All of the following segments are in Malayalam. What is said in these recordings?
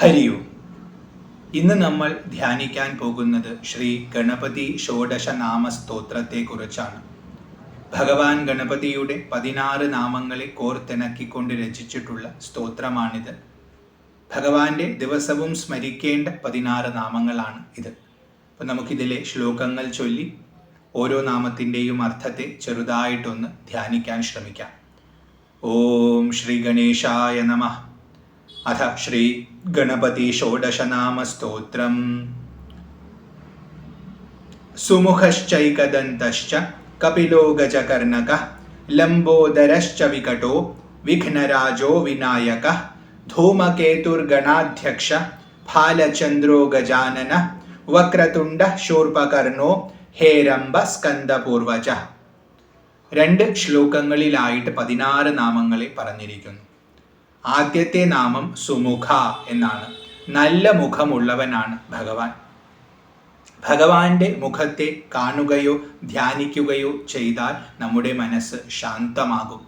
ഹരിയോ. ഇന്ന് നമ്മൾ ധ്യാനിക്കാൻ പോകുന്നത് ശ്രീ ഗണപതി ഷോഡശ നാമസ്തോത്രത്തെ കുറിച്ചാണ്. ഭഗവാൻ ഗണപതിയുടെ 16 നാമങ്ങളെ കോർത്തിണക്കിക്കൊണ്ട് രചിച്ചിട്ടുള്ള സ്തോത്രമാണിത്. ഭഗവാന്റെ ദിവസവും സ്മരിക്കേണ്ട 16 നാമങ്ങളാണ് ഇത്. അപ്പം നമുക്കിതിലെ ശ്ലോകങ്ങൾ ചൊല്ലി ഓരോ നാമത്തിൻ്റെയും അർത്ഥത്തെ ചെറുതായിട്ടൊന്ന് ധ്യാനിക്കാൻ ശ്രമിക്കാം. ഓം ശ്രീ ഗണേശായ നമഃ. അഥ ശ്രീ ഗണപതി ഷോഡശനാമസ്തോത്രം. സുമുഖശ്ചൈകദന്തശ്ച കപിലോ ഗജകർണകഃ ലംബോദരശ്ച വികടോ വിഘ്നരാജോ വിനായകഃ ധൂമകേതുർഗണാധ്യക്ഷ ഫാലചന്ദ്രോ ഗജാനനഃ വക്രതുണ്ഡ ശൂർപകർണോ ഹേരംബ സ്കന്ദപൂർവജഃ. 2 ശ്ലോകങ്ങളിലായിട്ട് 16 നാമങ്ങളെ പറഞ്ഞിരിക്കുന്നു. ആദ്യത്തെ നാമം സുമുഖ എന്നാണ്. നല്ല മുഖമുള്ളവനാണ് ഭഗവാൻ. ഭഗവാന്റെ മുഖത്തെ കാണുകയോ ധ്യാനിക്കുകയോ ചെയ്താൽ നമ്മുടെ മനസ്സ് ശാന്തമാകും.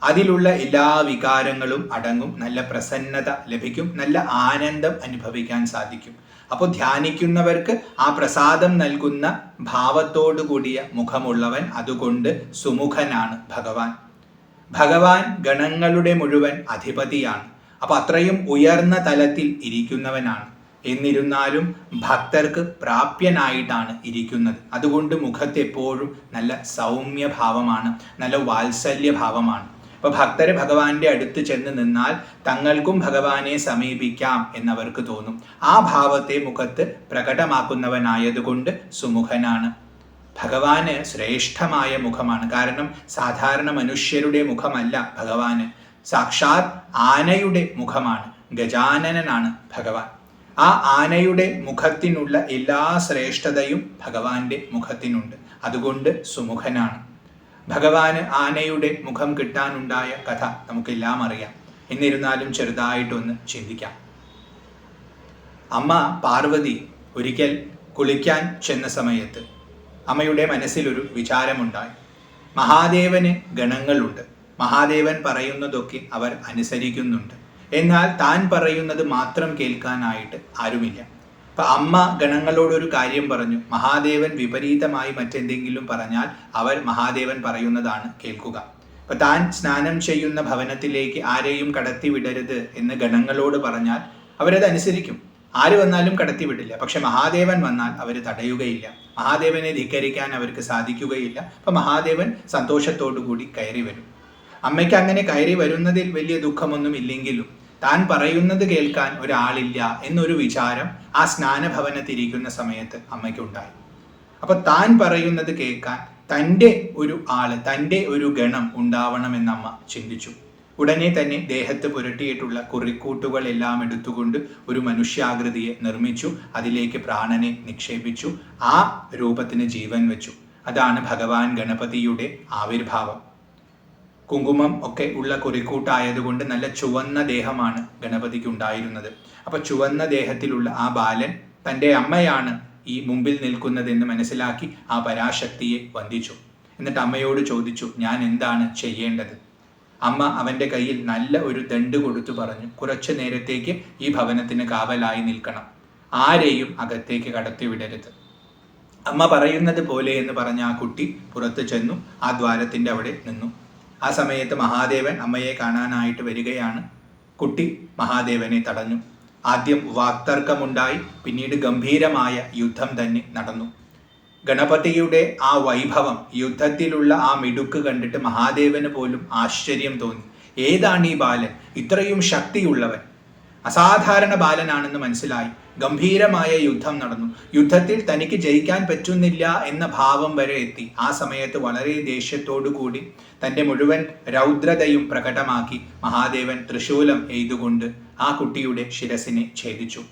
അതിലുള്ള എല്ലാ വികാരങ്ങളും അടങ്ങും. നല്ല പ്രസന്നത ലഭിക്കും. നല്ല ആനന്ദം അനുഭവിക്കാൻ സാധിക്കും. അപ്പോൾ ധ്യാനിക്കുന്നവർക്ക് ആ പ്രസാദം നൽകുന്ന ഭാവത്തോടു കൂടിയ മുഖമുള്ളവൻ. അതുകൊണ്ട് സുമുഖനാണ് ഭഗവാൻ. ഭഗവാൻ ഗണങ്ങളുടെ മുഴുവൻ അധിപതിയാണ്. അപ്പൊ അത്രയും ഉയർന്ന തലത്തിൽ ഇരിക്കുന്നവനാണ്. എന്നിരുന്നാലും ഭക്തർക്ക് പ്രാപ്യനായിട്ടാണ് ഇരിക്കുന്നത്. അതുകൊണ്ട് മുഖത്ത് എപ്പോഴും നല്ല സൗമ്യഭാവമാണ്, നല്ല വാത്സല്യഭാവമാണ്. അപ്പൊ ഭക്തര് ഭഗവാന്റെ അടുത്ത് ചെന്ന് നിന്നാൽ തങ്ങൾക്കും ഭഗവാനെ സമീപിക്കാം എന്നവർക്ക് തോന്നും. ആ ഭാവത്തെ മുഖത്ത് പ്രകടമാക്കുന്നവനായതുകൊണ്ട് സുമുഖനാണ്. ഭഗവാന് ശ്രേഷ്ഠമായ മുഖമാണ്. കാരണം സാധാരണ മനുഷ്യരുടെ മുഖമല്ല ഭഗവാന്, സാക്ഷാത് ആനയുടെ മുഖമാണ്. ഗജാനനനാണ് ഭഗവാൻ. ആ ആനയുടെ മുഖത്തിനുള്ള എല്ലാ ശ്രേഷ്ഠതയും ഭഗവാന്റെ മുഖത്തിനുണ്ട്. അതുകൊണ്ട് സുമുഖനാണ്. ഭഗവാന് ആനയുടെ മുഖം കിട്ടാനുണ്ടായ കഥ നമുക്കെല്ലാം അറിയാം. എന്നിരുന്നാലും ചെറുതായിട്ടൊന്ന് ചിന്തിക്കാം. അമ്മ പാർവതി ഒരിക്കൽ കുളിക്കാൻ ചെന്ന സമയത്ത് അമ്മയുടെ മനസ്സിലൊരു വിചാരമുണ്ടായി. മഹാദേവന് ഗണങ്ങളുണ്ട്. മഹാദേവൻ പറയുന്നതൊക്കെ അവർ അനുസരിക്കുന്നുണ്ട്. എന്നാൽ താൻ പറയുന്നത് മാത്രം കേൾക്കാനായിട്ട് ആരുമില്ല. അപ്പൊ അമ്മ ഗണങ്ങളോടൊരു കാര്യം പറഞ്ഞു. മഹാദേവൻ വിപരീതമായി മറ്റെന്തെങ്കിലും പറഞ്ഞാൽ അവർ മഹാദേവൻ പറയുന്നതാണ് കേൾക്കുക. അപ്പൊ താൻ സ്നാനം ചെയ്യുന്ന ഭവനത്തിലേക്ക് ആരെയും കടത്തി വിടരുത് എന്ന് ഗണങ്ങളോട് പറഞ്ഞാൽ അവരത് അനുസരിക്കും. ആര് വന്നാലും കടത്തിവിടില്ല. പക്ഷെ മഹാദേവൻ വന്നാൽ അവർ തടയുകയില്ല. മഹാദേവനെ ധിക്കരിക്കാൻ അവർക്ക് സാധിക്കുകയില്ല. അപ്പൊ മഹാദേവൻ സന്തോഷത്തോടു കൂടി കയറി വരും. അമ്മയ്ക്ക് അങ്ങനെ കയറി വരുന്നതിൽ വലിയ ദുഃഖമൊന്നും ഇല്ലെങ്കിലും താൻ പറയുന്നത് കേൾക്കാൻ ഒരാളില്ല എന്നൊരു വിചാരം ആ സ്നാനഭവനത്തിരിക്കുന്ന സമയത്ത് അമ്മയ്ക്കുണ്ടായി. അപ്പൊ താൻ പറയുന്നത് കേൾക്കാൻ തൻ്റെ ഒരു ആള്, തൻ്റെ ഒരു ഗണം ഉണ്ടാവണമെന്ന് അമ്മ ചിന്തിച്ചു. ഉടനെ തന്നെ ദേഹത്ത് പുരട്ടിയിട്ടുള്ള കുറിക്കൂട്ടുകളെല്ലാം എടുത്തുകൊണ്ട് ഒരു മനുഷ്യാകൃതിയെ നിർമ്മിച്ചു. അതിലേക്ക് പ്രാണനെ നിക്ഷേപിച്ചു. ആ രൂപത്തിന് ജീവൻ വെച്ചു. അതാണ് ഭഗവാൻ ഗണപതിയുടെ ആവിർഭാവം. കുങ്കുമം ഒക്കെ ഉള്ള കുറിക്കൂട്ടായതുകൊണ്ട് നല്ല ചുവന്ന ദേഹമാണ് ഗണപതിക്ക് ഉണ്ടായിരുന്നത്. അപ്പൊ ചുവന്ന ദേഹത്തിലുള്ള ആ ബാലൻ തൻ്റെ അമ്മയാണ് ഈ മുമ്പിൽ നിൽക്കുന്നതെന്ന് മനസ്സിലാക്കി ആ പരാശക്തിയെ വന്ദിച്ചു. എന്നിട്ട് അമ്മയോട് ചോദിച്ചു, ഞാൻ എന്താണ് ചെയ്യേണ്ടത്? അമ്മ അവൻ്റെ കയ്യിൽ നല്ല ഒരു ദണ്ട് കൊടുത്തു പറഞ്ഞു, കുറച്ചു നേരത്തേക്ക് ഈ ഭവനത്തിന് കാവലായി നിൽക്കണം. ആരെയും അകത്തേക്ക് കടത്തിവിടരുത്. അമ്മ പറയുന്നത് പോലെ എന്ന് പറഞ്ഞ ആ കുട്ടി പുറത്ത് ചെന്നു. ആ ദ്വാരത്തിൻ്റെ അവിടെ നിന്നു. ആ സമയത്ത് മഹാദേവൻ അമ്മയെ കാണാനായിട്ട് വരികയാണ്. കുട്ടി മഹാദേവനെ തടഞ്ഞു. ആദ്യം വാക്തർക്കമുണ്ടായി. പിന്നീട് ഗംഭീരമായ യുദ്ധം തന്നെ നടന്നു. ഗണപതിയുടെ ആ വൈഭവം, യുദ്ധത്തിലുള്ള ആ മിടുക്ക് കണ്ടിട്ട് മഹാദേവന് പോലും ആശ്ചര്യം തോന്നി. ഏതാണ് ഈ ബാലൻ? ഇത്രയും ശക്തിയുള്ളവൻ, അസാധാരണ ബാലനാണെന്ന് മനസ്സിലായി. ഗംഭീരമായ യുദ്ധം നടന്നു. യുദ്ധത്തിൽ തനിക്ക് ജയിക്കാൻ പറ്റുന്നില്ല എന്ന ഭാവം വരെ എത്തി. ആ സമയത്ത് വളരെ ദേഷ്യത്തോടു കൂടി തൻ്റെ മുഴുവൻ രൗദ്രതയും പ്രകടമാക്കി മഹാദേവൻ തൃശൂലം എയ്തുകൊണ്ട് ആ കുട്ടിയുടെ ശിരസിനെ ഛേദിച്ചു.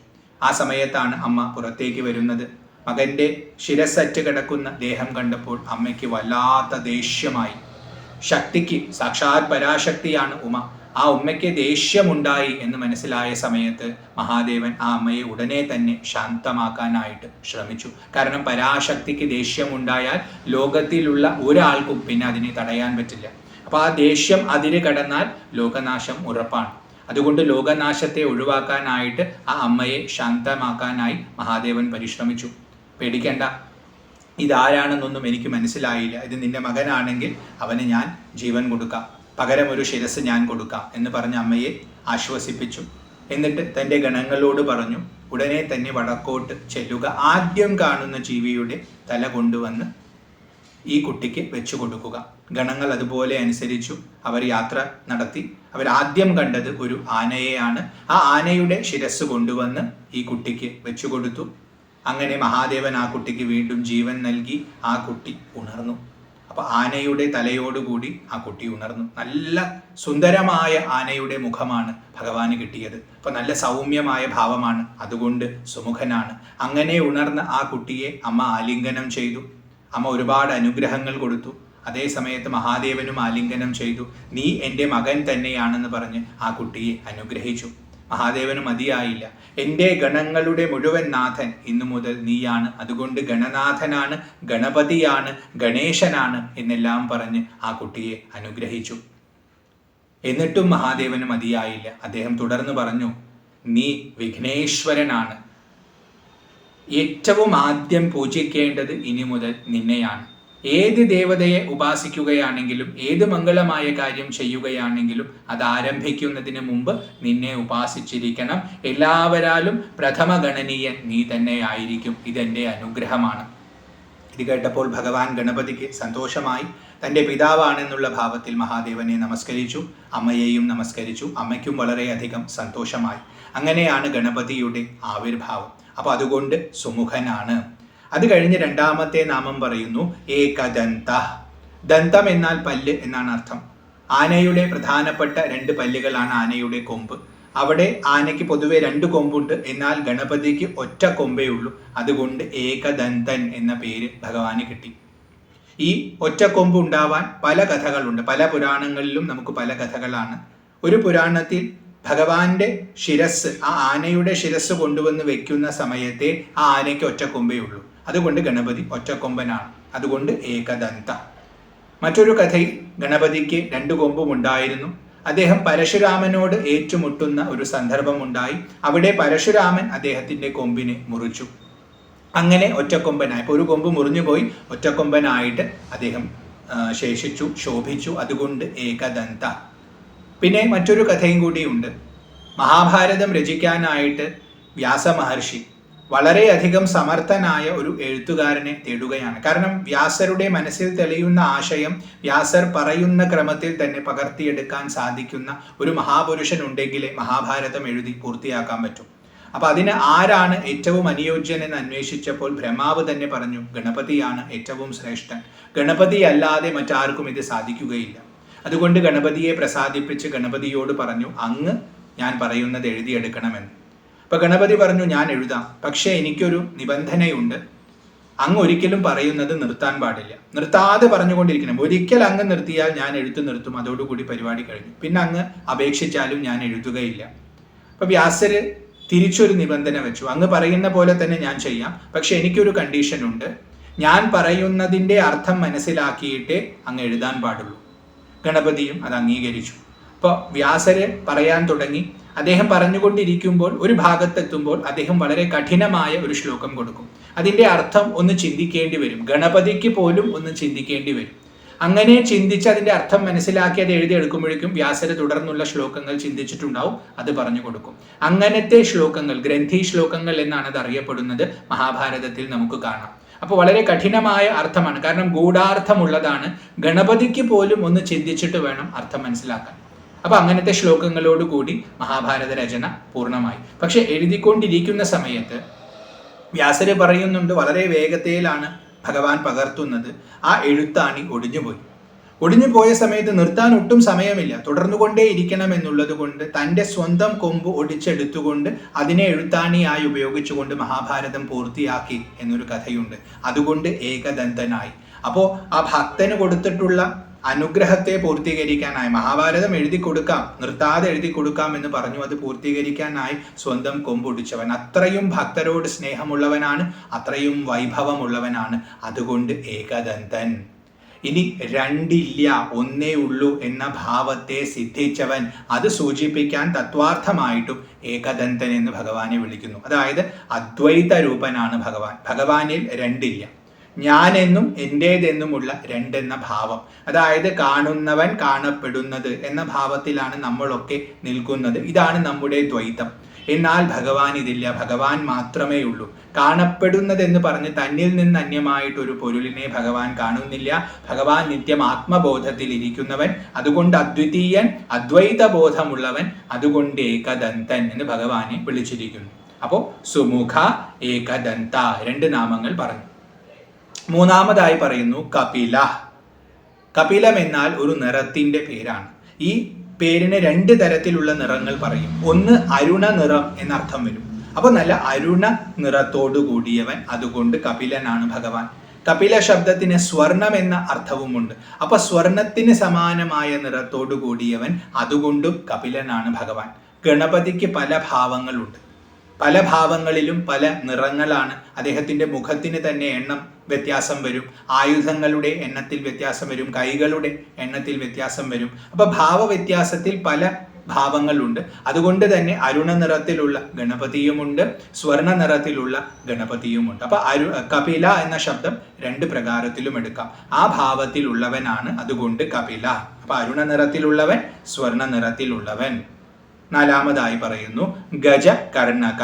ആ സമയത്താണ് അമ്മ പുറത്തേക്ക് വരുന്നത്. മകൻ്റെ ശിരസറ്റ് കിടക്കുന്ന ദേഹം കണ്ടപ്പോൾ അമ്മയ്ക്ക് വല്ലാത്ത ദേഷ്യമായി. ശക്തിക്ക്, സാക്ഷാത് പരാശക്തിയാണ് ഉമ, ആ ഉമ്മയ്ക്ക് ദേഷ്യമുണ്ടായി എന്ന് മനസ്സിലായ സമയത്ത് മഹാദേവൻ ആ അമ്മയെ ഉടനെ തന്നെ ശാന്തമാക്കാനായിട്ട് ശ്രമിച്ചു. കാരണം പരാശക്തിക്ക് ദേഷ്യമുണ്ടായാൽ ലോകത്തിലുള്ള ഒരാൾക്കും പിന്നെ അതിനെ തടയാൻ പറ്റില്ല. അപ്പോൾ ആ ദേഷ്യം അതിര് കടന്നാൽ ലോകനാശം ഉറപ്പാണ്. അതുകൊണ്ട് ലോകനാശത്തെ ഒഴിവാക്കാനായിട്ട് ആ അമ്മയെ ശാന്തമാക്കാനായി മഹാദേവൻ പരിശ്രമിച്ചു. പേടിക്കേണ്ട, ഇതാരാണെന്നൊന്നും എനിക്ക് മനസ്സിലായില്ല, ഇത് നിന്റെ മകനാണെങ്കിൽ അവന് ഞാൻ ജീവൻ കൊടുക്കാം, പകരം ഒരു ശിരസ് ഞാൻ കൊടുക്കാം എന്ന് പറഞ്ഞ് അമ്മയെ ആശ്വസിപ്പിച്ചു. എന്നിട്ട് തൻ്റെ ഗണങ്ങളോട് പറഞ്ഞു, ഉടനെ തന്നെ വടക്കോട്ട് ചെല്ലുക, ആദ്യം കാണുന്ന ജീവിയുടെ തല കൊണ്ടുവന്ന് ഈ കുട്ടിക്ക് വെച്ചു കൊടുക്കുക. ഗണങ്ങൾ അതുപോലെ അനുസരിച്ചു. അവർ യാത്ര നടത്തി. അവരാദ്യം കണ്ടത് ഒരു ആനയെയാണ്. ആ ആനയുടെ ശിരസ് കൊണ്ടുവന്ന് ഈ കുട്ടിക്ക് വെച്ചു കൊടുത്തു. അങ്ങനെ മഹാദേവൻ ആ കുട്ടിക്ക് വീണ്ടും ജീവൻ നൽകി. ആ കുട്ടി ഉണർന്നു. അപ്പോൾ ആനയുടെ തലയോടുകൂടി ആ കുട്ടി ഉണർന്നു. നല്ല സുന്ദരമായ ആനയുടെ മുഖമാണ് ഭഗവാന് കിട്ടിയത്. അപ്പോൾ നല്ല സൗമ്യമായ ഭാവമാണ്, അതുകൊണ്ട് സുമുഖനാണ്. അങ്ങനെ ഉണർന്ന ആ കുട്ടിയെ അമ്മ ആലിംഗനം ചെയ്തു. അമ്മ ഒരുപാട് അനുഗ്രഹങ്ങൾ കൊടുത്തു. അതേ സമയത്ത് മഹാദേവനും ആലിംഗനം ചെയ്തു. നീ എൻ്റെ മകൻ തന്നെയാണെന്ന് പറഞ്ഞ് ആ കുട്ടിയെ അനുഗ്രഹിച്ചു. മഹാദേവന് മതിയായില്ല. എൻ്റെ ഗണങ്ങളുടെ മുഴുവൻ നാഥൻ ഇന്നു മുതൽ നീയാണ്, അതുകൊണ്ട് ഗണനാഥനാണ്, ഗണപതിയാണ്, ഗണേശനാണ് എന്നെല്ലാം പറഞ്ഞ് ആ കുട്ടിയെ അനുഗ്രഹിച്ചു. എന്നിട്ടും മഹാദേവന് മതിയായില്ല. അദ്ദേഹം തുടർന്ന് പറഞ്ഞു, നീ വിഘ്നേശ്വരനാണ്, ഏറ്റവും ആദ്യം പൂജിക്കേണ്ടത് ഇനി മുതൽ നിന്നെയാണ്. ഏത് ദേവതയെ ഉപാസിക്കുകയാണെങ്കിലും ഏത് മംഗളമായ കാര്യം ചെയ്യുകയാണെങ്കിലും അത് ആരംഭിക്കുന്നതിന് മുമ്പ് നിന്നെ ഉപാസിച്ചിരിക്കണം. എല്ലാവരാലും പ്രഥമ ഗണനീയൻ നീ തന്നെ ആയിരിക്കും. ഇതെൻ്റെ അനുഗ്രഹമാണ്. ഇത് കേട്ടപ്പോൾ ഭഗവാൻ ഗണപതിക്ക് സന്തോഷമായി. തൻ്റെ പിതാവാണെന്നുള്ള ഭാവത്തിൽ മഹാദേവനെ നമസ്കരിച്ചു. അമ്മയെയും നമസ്കരിച്ചു. അമ്മയ്ക്കും വളരെയധികം സന്തോഷമായി. അങ്ങനെയാണ് ഗണപതിയുടെ ആവിർഭാവം. അപ്പോൾ അതുകൊണ്ട് സുമുഖനാണ്. അത് കഴിഞ്ഞ് രണ്ടാമത്തെ നാമം പറയുന്നു ഏകദന്ത. ദന്തം എന്നാൽ പല്ല് എന്നാണ് അർത്ഥം. ആനയുടെ പ്രധാനപ്പെട്ട 2 പല്ലുകളാണ് ആനയുടെ കൊമ്പ്. അവിടെ ആനയ്ക്ക് പൊതുവെ 2 കൊമ്പുണ്ട്, എന്നാൽ ഗണപതിക്ക് ഒറ്റ കൊമ്പേ ഉള്ളൂ. അതുകൊണ്ട് ഏകദന്തൻ എന്ന പേര് ഭഗവാന് കിട്ടി. ഈ ഒറ്റ കൊമ്പ് ഉണ്ടാവാൻ പല കഥകളുണ്ട്. പല പുരാണങ്ങളിലും നമുക്ക് പല കഥകളാണ്. ഒരു പുരാണത്തിൽ ഭഗവാന്റെ ശിരസ്, ആ ആനയുടെ ശിരസ് കൊണ്ടുവന്ന് വെക്കുന്ന സമയത്തെ ആ ആനയ്ക്ക് ഒറ്റ കൊമ്പേ ഉള്ളൂ. അതുകൊണ്ട് ഗണപതി ഒറ്റക്കൊമ്പനാണ്. അതുകൊണ്ട് ഏകദന്ത. മറ്റൊരു കഥയിൽ ഗണപതിക്ക് 2 കൊമ്പും ഉണ്ടായിരുന്നു. അദ്ദേഹം പരശുരാമനോട് ഏറ്റുമുട്ടുന്ന ഒരു സന്ദർഭം ഉണ്ടായി. അവിടെ പരശുരാമൻ അദ്ദേഹത്തിന്റെ കൊമ്പിനെ മുറിച്ചു. അങ്ങനെ ഒറ്റക്കൊമ്പനായി. ഇപ്പോൾ ഒരു കൊമ്പ് മുറിഞ്ഞുപോയി, ഒറ്റക്കൊമ്പനായിട്ട് അദ്ദേഹം ശേഷിച്ചു, ശോഭിച്ചു. അതുകൊണ്ട് ഏകദന്ത. പിന്നെ മറ്റൊരു കഥയും കൂടിയുണ്ട്. മഹാഭാരതം രചിക്കാനായിട്ട് വ്യാസ മഹർഷി വളരെയധികം സമർത്ഥനായ ഒരു എഴുത്തുകാരനെ തേടുകയാണ്. കാരണം വ്യാസരുടെ മനസ്സിൽ തെളിയുന്ന ആശയം വ്യാസർ പറയുന്ന ക്രമത്തിൽ തന്നെ പകർത്തിയെടുക്കാൻ സാധിക്കുന്ന ഒരു മഹാപുരുഷൻ ഉണ്ടെങ്കിലേ മഹാഭാരതം എഴുതി പൂർത്തിയാക്കാൻ പറ്റും. അപ്പൊ അതിന് ആരാണ് ഏറ്റവും അനുയോജ്യനെന്ന് അന്വേഷിച്ചപ്പോൾ ബ്രഹ്മാവ് തന്നെ പറഞ്ഞു, ഗണപതിയാണ് ഏറ്റവും ശ്രേഷ്ഠൻ. ഗണപതി അല്ലാതെ മറ്റാർക്കും ഇത് സാധിക്കുകയില്ല. അതുകൊണ്ട് ഗണപതിയെ പ്രസാദിപ്പിച്ച് ഗണപതിയോട് പറഞ്ഞു, അങ്ങ് ഞാൻ പറയുന്നത് എഴുതിയെടുക്കണമെന്ന്. അപ്പൊ ഗണപതി പറഞ്ഞു, ഞാൻ എഴുതാം, പക്ഷേ എനിക്കൊരു നിബന്ധനയുണ്ട്. അങ്ങ് ഒരിക്കലും പറയുന്നത് നിർത്താൻ പാടില്ല. നിർത്താതെ പറഞ്ഞുകൊണ്ടിരിക്കണം. ഒരിക്കൽ അങ്ങ് നിർത്തിയാൽ ഞാൻ എഴുത്ത് നിർത്തും, അതോടുകൂടി പരിപാടി കഴിഞ്ഞു. പിന്നെ അങ്ങ് അപേക്ഷിച്ചാലും ഞാൻ എഴുതുകയില്ല. അപ്പൊ വ്യാസര് തിരിച്ചൊരു നിബന്ധന വെച്ചു, അങ്ങ് പറയുന്ന പോലെ തന്നെ ഞാൻ ചെയ്യാം, പക്ഷെ എനിക്കൊരു കണ്ടീഷൻ ഉണ്ട്. ഞാൻ പറയുന്നതിൻ്റെ അർത്ഥം മനസ്സിലാക്കിയിട്ടേ അങ്ങ് എഴുതാൻ പാടുള്ളൂ. ഗണപതിയും അത് അംഗീകരിച്ചു. അപ്പോൾ വ്യാസര് പറയാൻ തുടങ്ങി. അദ്ദേഹം പറഞ്ഞുകൊണ്ടിരിക്കുമ്പോൾ ഒരു ഭാഗത്തെത്തുമ്പോൾ അദ്ദേഹം വളരെ കഠിനമായ ഒരു ശ്ലോകം കൊടുക്കും. അതിൻ്റെ അർത്ഥം ഒന്ന് ചിന്തിക്കേണ്ടി വരും. ഗണപതിക്ക് പോലും ഒന്ന് ചിന്തിക്കേണ്ടി വരും. അങ്ങനെ ചിന്തിച്ച് അതിൻ്റെ അർത്ഥം മനസ്സിലാക്കി അത് എഴുതിയെടുക്കുമ്പോഴേക്കും വ്യാസര് തുടർന്നുള്ള ശ്ലോകങ്ങൾ ചിന്തിച്ചിട്ടുണ്ടാവും, അത് പറഞ്ഞു കൊടുക്കും. അങ്ങനത്തെ ശ്ലോകങ്ങൾ, ഗ്രന്ഥി ശ്ലോകങ്ങൾ എന്നാണ് അത് അറിയപ്പെടുന്നത്, മഹാഭാരതത്തിൽ നമുക്ക് കാണാം. അപ്പോൾ വളരെ കഠിനമായ അർത്ഥമാണ്. കാരണം ഗൂഢാർത്ഥമുള്ളതാണ്. ഗണപതിക്ക് പോലും ഒന്ന് ചിന്തിച്ചിട്ട് വേണം അർത്ഥം മനസ്സിലാക്കാൻ. അപ്പൊ അങ്ങനത്തെ ശ്ലോകങ്ങളോട് കൂടി മഹാഭാരത രചന പൂർണ്ണമായി. പക്ഷെ എഴുതിക്കൊണ്ടിരിക്കുന്ന സമയത്ത് വ്യാസര് പറയുന്നുണ്ട്, വളരെ വേഗതയിലാണ് ഭഗവാൻ പകർത്തുന്നത്. ആ എഴുത്താണി ഒടിഞ്ഞുപോയി. ഒടിഞ്ഞുപോയ സമയത്ത് നിർത്താൻ ഒട്ടും സമയമില്ല, തുടർന്നുകൊണ്ടേ ഇരിക്കണം എന്നുള്ളത് കൊണ്ട് തൻ്റെ സ്വന്തം കൊമ്പ് ഒടിച്ചെടുത്തുകൊണ്ട് അതിനെ എഴുത്താണിയായി ഉപയോഗിച്ചുകൊണ്ട് മഹാഭാരതം പൂർത്തിയാക്കി എന്നൊരു കഥയുണ്ട്. അതുകൊണ്ട് ഏകദന്തനായി. അപ്പോൾ ആ ഭക്തന് കൊടുത്തിട്ടുള്ള അനുഗ്രഹത്തെ പൂർത്തീകരിക്കാനായി മഹാഭാരതം എഴുതി കൊടുക്കാം, നിർത്താതെ എഴുതി കൊടുക്കാം എന്ന് പറഞ്ഞു. അത് പൂർത്തീകരിക്കാനായി സ്വന്തം കൊമ്പൊടിച്ചവൻ. അത്രയും ഭക്തരോട് സ്നേഹമുള്ളവനാണ്, അത്രയും വൈഭവമുള്ളവനാണ്. അതുകൊണ്ട് ഏകദന്തൻ. ഇനി രണ്ടില്ല ഒന്നേ ഉള്ളൂ എന്ന ഭാവത്തെ സിദ്ധിച്ചവൻ, അത് സൂചിപ്പിക്കാൻ തത്വാർത്ഥമായിട്ടും ഏകദന്തൻ എന്ന് ഭഗവാനെ വിളിക്കുന്നു. അതായത് അദ്വൈത രൂപനാണ് ഭഗവാൻ. ഭഗവാനിൽ രണ്ടില്ല, ഞാനെന്നും എൻ്റേതെന്നുമുള്ള രണ്ടെന്ന ഭാവം. അതായത് കാണുന്നവൻ കാണപ്പെടുന്നത് എന്ന ഭാവത്തിലാണ് നമ്മളൊക്കെ നിൽക്കുന്നത്. ഇതാണ് നമ്മുടെ ദ്വൈതം. എന്നാൽ ഭഗവാൻ ഇതില്ല, ഭഗവാൻ മാത്രമേ ഉള്ളൂ. കാണപ്പെടുന്നതെന്ന് പറഞ്ഞ് തന്നിൽ നിന്ന് അന്യമായിട്ടൊരു പൊരുളിനെ ഭഗവാൻ കാണുന്നില്ല. ഭഗവാൻ നിത്യം ആത്മബോധത്തിൽ ഇരിക്കുന്നവൻ, അതുകൊണ്ട് അദ്വിതീയൻ, അദ്വൈത ബോധമുള്ളവൻ, അതുകൊണ്ട് ഏകദന്തൻ എന്ന് ഭഗവാനെ വിളിച്ചിരിക്കുന്നു. അപ്പോൾ സുമുഖ, ഏകദന്ത രണ്ട് നാമങ്ങൾ പറഞ്ഞു. മൂന്നാമതായി പറയുന്നു കപില. കപിലം എന്നാൽ ഒരു നിറത്തിന്റെ പേരാണ്. ഈ പേരിന് രണ്ട് തരത്തിലുള്ള നിറങ്ങൾ പറയും. ഒന്ന് അരുണ നിറം എന്നർത്ഥം വരും. അപ്പൊ നല്ല അരുണ നിറത്തോടു കൂടിയവൻ, അതുകൊണ്ട് കപിലനാണ് ഭഗവാൻ. കപില ശബ്ദത്തിന് സ്വർണം എന്ന അർത്ഥവുമുണ്ട്. അപ്പൊ സ്വർണത്തിന് സമാനമായ നിറത്തോടു കൂടിയവൻ, അതുകൊണ്ടും കപിലനാണ് ഭഗവാൻ. ഗണപതിക്ക് പല ഭാവങ്ങളുണ്ട്. പല ഭാവങ്ങളിലും പല നിറങ്ങളാണ്. അദ്ദേഹത്തിന്റെ മുഖത്തിന് തന്നെ എണ്ണം വ്യത്യാസം വരും, ആയുധങ്ങളുടെ എണ്ണത്തിൽ വ്യത്യാസം വരും, കൈകളുടെ എണ്ണത്തിൽ വ്യത്യാസം വരും. അപ്പൊ ഭാവവ്യത്യാസത്തിൽ പല ഭാവങ്ങളുണ്ട്. അതുകൊണ്ട് തന്നെ അരുണ നിറത്തിലുള്ള ഗണപതിയുമുണ്ട്, സ്വർണ നിറത്തിലുള്ള ഗണപതിയുമുണ്ട്. അപ്പൊ കപില എന്ന ശബ്ദം രണ്ട് പ്രകാരത്തിലും എടുക്കാം. ആ ഭാവത്തിലുള്ളവനാണ്, അതുകൊണ്ട് കപില. അപ്പൊ അരുണ നിറത്തിലുള്ളവൻ, സ്വർണ നിറത്തിലുള്ളവൻ. നാലാമതായി പറയുന്നു ഗജ കർണക.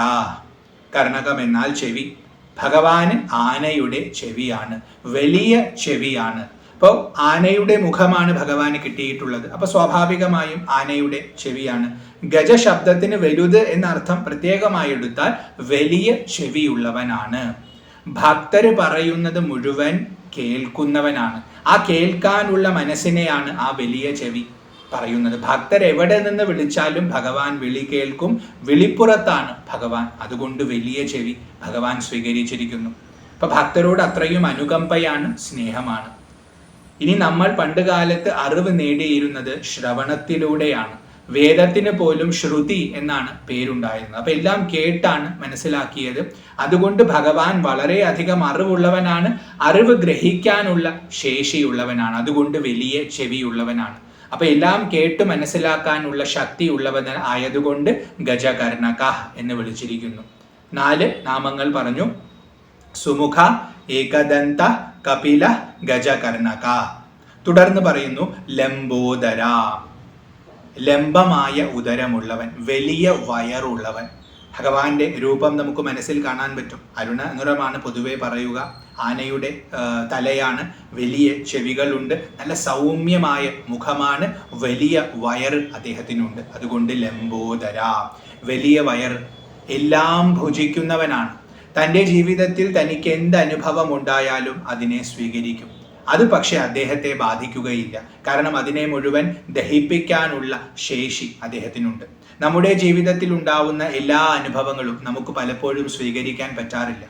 കർണകം എന്നാൽ ചെവി. ഭഗവാന് ആനയുടെ ചെവിയാണ്, വലിയ ചെവിയാണ്. അപ്പോൾ ആനയുടെ മുഖമാണ് ഭഗവാന് കിട്ടിയിട്ടുള്ളത്. അപ്പൊ സ്വാഭാവികമായും ആനയുടെ ചെവിയാണ്. ഗജ ശബ്ദത്തിന് വലുത് എന്നർത്ഥം പ്രത്യേകമായി എടുത്താൽ വലിയ ചെവിയുള്ളവനാണ്. ഭക്തര് പറയുന്നത് മുഴുവൻ കേൾക്കുന്നവനാണ്. ആ കേൾക്കാനുള്ള മനസ്സിനെയാണ് ആ വലിയ ചെവി പറയുന്നത്. ഭക്തർ എവിടെ നിന്ന് വിളിച്ചാലും ഭഗവാൻ വിളി കേൾക്കും. വിളിപ്പുറത്താണ് ഭഗവാൻ, അതുകൊണ്ട് വലിയ ചെവി ഭഗവാൻ സ്വീകരിച്ചിരിക്കുന്നു. അപ്പൊ ഭക്തരോട് അത്രയും അനുകമ്പയാണ്, സ്നേഹമാണ്. ഇനി നമ്മൾ പണ്ടുകാലത്ത് അറിവ് നേടിയിരുന്നത് ശ്രവണത്തിലൂടെയാണ്. വേദത്തിന് പോലും ശ്രുതി എന്നാണ് പേരുണ്ടായിരുന്നത്. അപ്പൊ എല്ലാം കേട്ടാണ് മനസ്സിലാക്കിയത്. അതുകൊണ്ട് ഭഗവാൻ വളരെയധികം അറിവുള്ളവനാണ്, അറിവ് ഗ്രഹിക്കാനുള്ള ശേഷിയുള്ളവനാണ്, അതുകൊണ്ട് വലിയ ചെവിയുള്ളവനാണ്. അപ്പൊ എല്ലാം കേട്ട് മനസ്സിലാക്കാനുള്ള ശക്തി ഉള്ളവൻ ആയതുകൊണ്ട് ഗജകർണക എന്ന് വിളിച്ചിരിക്കുന്നു. 4 നാമങ്ങൾ പറഞ്ഞു. സുമുഖ, ഏകദന്ത, കപില, ഗജകർണക. തുടർന്ന് പറയുന്നു ലംബോദര. ലംബമായ ഉദരമുള്ളവൻ, വലിയ വയറുള്ളവൻ. ഭഗവാന്റെ രൂപം നമുക്ക് മനസ്സിൽ കാണാൻ പറ്റും. അരുണ നിറമാണ് പൊതുവെ പറയുക. ആനയുടെ തലയാണ്, വലിയ ചെവികളുണ്ട്, നല്ല സൗമ്യമായ മുഖമാണ്, വലിയ വയറ് അദ്ദേഹത്തിനുണ്ട്, അതുകൊണ്ട് ലംബോദര. വലിയ വയർ, എല്ലാം ഭുജിക്കുന്നവനാണ്. തൻ്റെ ജീവിതത്തിൽ തനിക്ക് എന്ത് അനുഭവം ഉണ്ടായാലും അതിനെ സ്വീകരിക്കും. അത് പക്ഷെ അദ്ദേഹത്തെ ബാധിക്കുകയില്ല. കാരണം അതിനെ മുഴുവൻ ദഹിപ്പിക്കാനുള്ള ശേഷി അദ്ദേഹത്തിനുണ്ട്. നമ്മുടെ ജീവിതത്തിൽ ഉണ്ടാവുന്ന എല്ലാ അനുഭവങ്ങളും നമുക്ക് പലപ്പോഴും സ്വീകരിക്കാൻ പറ്റാറില്ല.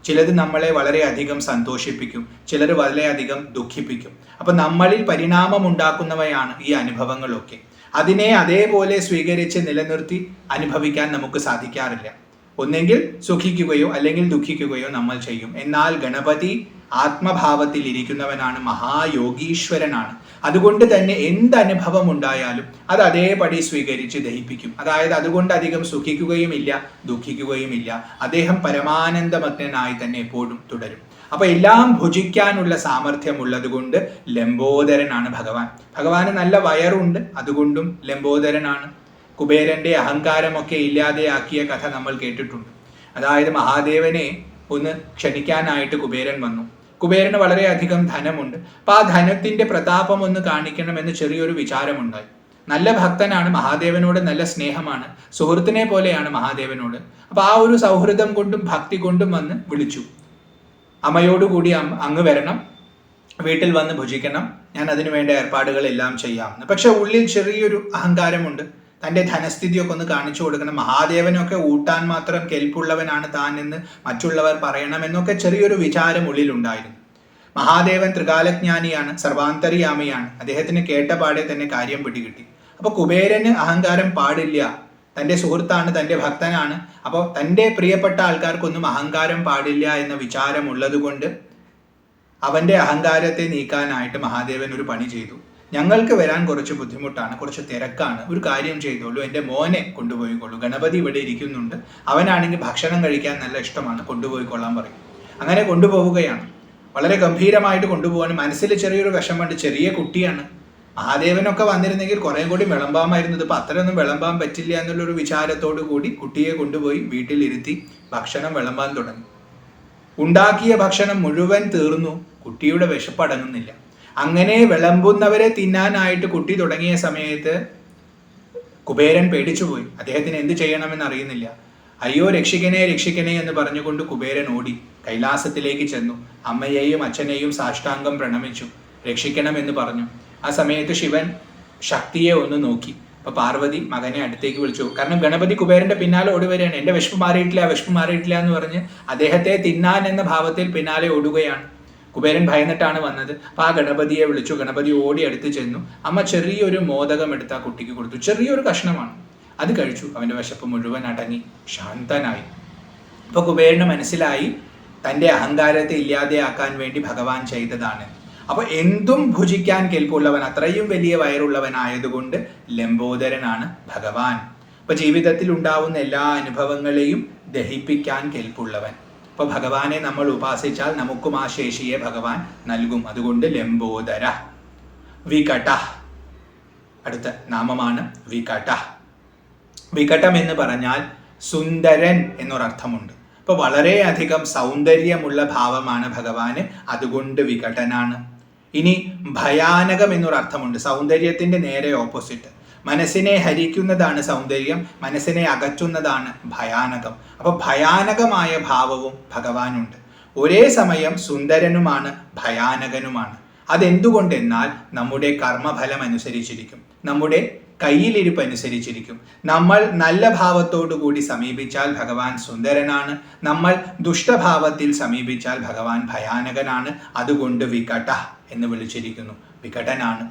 ചിലത് നമ്മളെ വളരെയധികം സന്തോഷിപ്പിക്കും, ചിലർ വളരെയധികം ദുഃഖിപ്പിക്കും. അപ്പൊ നമ്മളിൽ പരിണാമം ഉണ്ടാക്കുന്നവയാണ് ഈ അനുഭവങ്ങളൊക്കെ. അതിനെ അതേപോലെ സ്വീകരിച്ച് നിലനിർത്തി അനുഭവിക്കാൻ നമുക്ക് സാധിക്കാറില്ല. ഒന്നെങ്കിൽ സുഖിക്കുകയോ അല്ലെങ്കിൽ ദുഃഖിക്കുകയോ നമ്മൾ ചെയ്യും. എന്നാൽ ഗണപതി ആത്മഭാവത്തിൽ ഇരിക്കുന്നവനാണ്, മഹായോഗീശ്വരനാണ്. അതുകൊണ്ട് തന്നെ എന്ത് അനുഭവം ഉണ്ടായാലും അത് അതേപടി സ്വീകരിച്ച് ദഹിപ്പിക്കും. അതായത് അതുകൊണ്ട് അധികം സുഖിക്കുകയുമില്ല, ദുഃഖിക്കുകയുമില്ല. അദ്ദേഹം പരമാനന്ദമഗ്നനായി തന്നെ എപ്പോഴും തുടരും. അപ്പൊ എല്ലാം ഭുജിക്കാനുള്ള സാമർഥ്യമുള്ളത് കൊണ്ട് ലംബോദരനാണ് ഭഗവാൻ. ഭഗവാന് നല്ല വയറുണ്ട്, അതുകൊണ്ടും ലംബോദരനാണ്. കുബേരന്റെ അഹങ്കാരമൊക്കെ ഇല്ലാതെയാക്കിയ കഥ നമ്മൾ കേട്ടിട്ടുണ്ട്. അതായത് മഹാദേവനെ ഒന്ന് ക്ഷണിക്കാനായിട്ട് കുബേരൻ വന്നു. കുബേരന് വളരെയധികം ധനമുണ്ട്. അപ്പൊ ആ ധനത്തിന്റെ പ്രതാപം ഒന്ന് കാണിക്കണമെന്ന് ചെറിയൊരു വിചാരമുണ്ടായി. നല്ല ഭക്തനാണ്, മഹാദേവനോട് നല്ല സ്നേഹമാണ്, സുഹൃത്തിനെ പോലെയാണ് മഹാദേവനോട്. അപ്പൊ ആ ഒരു സൗഹൃദം കൊണ്ടും ഭക്തി കൊണ്ടും വന്ന് വിളിച്ചു. അമ്മയോടുകൂടി അങ്ങ് വരണം, വീട്ടിൽ വന്ന് ഭുജിക്കണം, ഞാൻ അതിനു വേണ്ട ഏർപ്പാടുകളെല്ലാം ചെയ്യാമെന്ന്. പക്ഷെ ഉള്ളിൽ ചെറിയൊരു അഹങ്കാരമുണ്ട്. തൻ്റെ ധനസ്ഥിതിയൊക്കെ ഒന്ന് കാണിച്ചു കൊടുക്കണം. മഹാദേവനൊക്കെ ഊട്ടാൻ മാത്രം കെൽപ്പുള്ളവനാണ് താൻ എന്ന് മറ്റുള്ളവർ പറയണമെന്നൊക്കെ ചെറിയൊരു വിചാരം ഉള്ളിലുണ്ടായിരുന്നു. മഹാദേവൻ ത്രികാലജ്ഞാനിയാണ്, സർവാന്തര്യാമിയാണ്. അദ്ദേഹത്തിന് കേട്ട പാടെ തന്നെ കാര്യം പിടികിട്ടി. അപ്പൊ കുബേരന് അഹങ്കാരം പാടില്ല. തൻ്റെ സുഹൃത്താണ്, തൻ്റെ ഭക്തനാണ്. അപ്പോൾ തൻ്റെ പ്രിയപ്പെട്ട ആൾക്കാർക്കൊന്നും അഹങ്കാരം പാടില്ല എന്ന വിചാരം ഉള്ളത് കൊണ്ട് അവൻ്റെ അഹങ്കാരത്തെ നീക്കാനായിട്ട് മഹാദേവൻ ഒരു പണി ചെയ്തു. ഞങ്ങൾക്ക് വരാൻ കുറച്ച് ബുദ്ധിമുട്ടാണ്, കുറച്ച് തിരക്കാണ്, ഒരു കാര്യം ചെയ്തോളൂ, എൻ്റെ മോനെ കൊണ്ടുപോയിക്കൊള്ളൂ, ഗണപതി ഇവിടെ ഇരിക്കുന്നുണ്ട്, അവനാണെങ്കിൽ ഭക്ഷണം കഴിക്കാൻ നല്ല ഇഷ്ടമാണ്, കൊണ്ടുപോയിക്കൊള്ളാൻ പറയും. അങ്ങനെ കൊണ്ടുപോവുകയാണ്. വളരെ ഗംഭീരമായിട്ട് കൊണ്ടുപോകാൻ മനസ്സിൽ ചെറിയൊരു വിഷമമുണ്ട്, ചെറിയ കുട്ടിയാണ്. മഹാദേവനൊക്കെ വന്നിരുന്നെങ്കിൽ കുറേ കൂടി വിളമ്പാമായിരുന്നത്, ഇപ്പം അത്രയൊന്നും വിളമ്പാൻ പറ്റില്ല എന്നുള്ളൊരു വിചാരത്തോടു കൂടി കുട്ടിയെ കൊണ്ടുപോയി വീട്ടിലിരുത്തി ഭക്ഷണം വിളമ്പാൻ തുടങ്ങി. ഉണ്ടാക്കിയ ഭക്ഷണം മുഴുവൻ തീർന്നു, കുട്ടിയുടെ വിശപ്പടങ്ങുന്നില്ല. അങ്ങനെ വിളമ്പുന്നവരെ തിന്നാനായിട്ട് കുട്ടി തുടങ്ങിയ സമയത്ത് കുബേരൻ പേടിച്ചുപോയി. അദ്ദേഹത്തിന് എന്ത് ചെയ്യണമെന്ന് അറിയുന്നില്ല. അയ്യോ രക്ഷിക്കണേ രക്ഷിക്കണേ എന്ന് പറഞ്ഞുകൊണ്ട് കുബേരൻ ഓടി കൈലാസത്തിലേക്ക് ചെന്നു. അമ്മയെയും അച്ഛനെയും സാഷ്ടാംഗം പ്രണമിച്ചു, രക്ഷിക്കണമെന്ന് പറഞ്ഞു. ആ സമയത്ത് ശിവൻ ശക്തിയെ ഒന്ന് നോക്കി. അപ്പൊ പാർവതി മകനെ അടുത്തേക്ക് വിളിച്ചു. കാരണം ഗണപതി കുബേരന്റെ പിന്നാലെ ഓടുവരികയാണ്. എൻ്റെ വിശപ്പ് മാറിയിട്ടില്ല എന്ന് പറഞ്ഞ് അദ്ദേഹത്തെ തിന്നാൻ എന്ന ഭാവത്തിൽ പിന്നാലെ ഓടുകയാണ്. കുബേരൻ ഭയന്നിട്ടാണ് വന്നത്. അപ്പൊ ആ ഗണപതിയെ വിളിച്ചു. ഗണപതി ഓടി അടുത്ത് ചെന്നു. അമ്മ ചെറിയൊരു മോദകം എടുത്ത് ആ കുട്ടിക്ക് കൊടുത്തു. ചെറിയൊരു കഷ്ണമാണ്, അത് കഴിച്ചു. അവന്റെ വിശപ്പ് മുഴുവൻ അടങ്ങി, ശാന്തനായി. അപ്പൊ കുബേരന് മനസ്സിലായി തൻ്റെ അഹങ്കാരത്തെ ഇല്ലാതെയാക്കാൻ വേണ്ടി ഭഗവാൻ ചെയ്തതാണ്. അപ്പൊ എന്തും ഭുജിക്കാൻ കെൽപ്പുള്ളവൻ, അത്രയും വലിയ വയറുള്ളവനായതുകൊണ്ട് ലംബോദരനാണ് ഭഗവാൻ. അപ്പൊ ജീവിതത്തിൽ ഉണ്ടാവുന്ന എല്ലാ അനുഭവങ്ങളെയും ദഹിപ്പിക്കാൻ കെൽപ്പുള്ളവൻ. അപ്പൊ ഭഗവാനെ നമ്മൾ ഉപാസിച്ചാൽ നമുക്കും ആ ശേഷിയെ ഭഗവാൻ നൽകും. അതുകൊണ്ട് ലംബോദര. വികട അടുത്ത നാമമാണ് വികട. വികടം എന്ന് പറഞ്ഞാൽ സുന്ദരൻ എന്നൊരർത്ഥമുണ്ട്. അപ്പൊ വളരെയധികം സൗന്ദര്യമുള്ള ഭാവമാണ് ഭഗവാന്, അതുകൊണ്ട് വികടനാണ്. ഇനി ഭയാനകം എന്നൊരർത്ഥമുണ്ട്. സൗന്ദര്യത്തിന്റെ നേരെ ഓപ്പോസിറ്റ്. മനസ്സിനെ ഹരിക്കുന്നതാണ് സൗന്ദര്യം, മനസ്സിനെ അകറ്റുന്നതാണ് ഭയാനകം. അപ്പൊ ഭയാനകമായ ഭാവവും ഭഗവാനുണ്ട്. ഒരേ സമയം സുന്ദരനുമാണ് ഭയാനകനുമാണ്. അതെന്തുകൊണ്ടെന്നാൽ നമ്മുടെ കർമ്മഫലം അനുസരിച്ചിരിക്കും, നമ്മുടെ കയ്യിലിരിപ്പ് അനുസരിച്ചിരിക്കും. നമ്മൾ നല്ല ഭാവത്തോടു കൂടി സമീപിച്ചാൽ ഭഗവാൻ സുന്ദരനാണ്, നമ്മൾ ദുഷ്ടഭാവത്തിൽ സമീപിച്ചാൽ ഭഗവാൻ ഭയാനകനാണ്. അതുകൊണ്ട് വികട എന്ന് വിളിച്ചിരിക്കുന്നു, വികടനാണ്.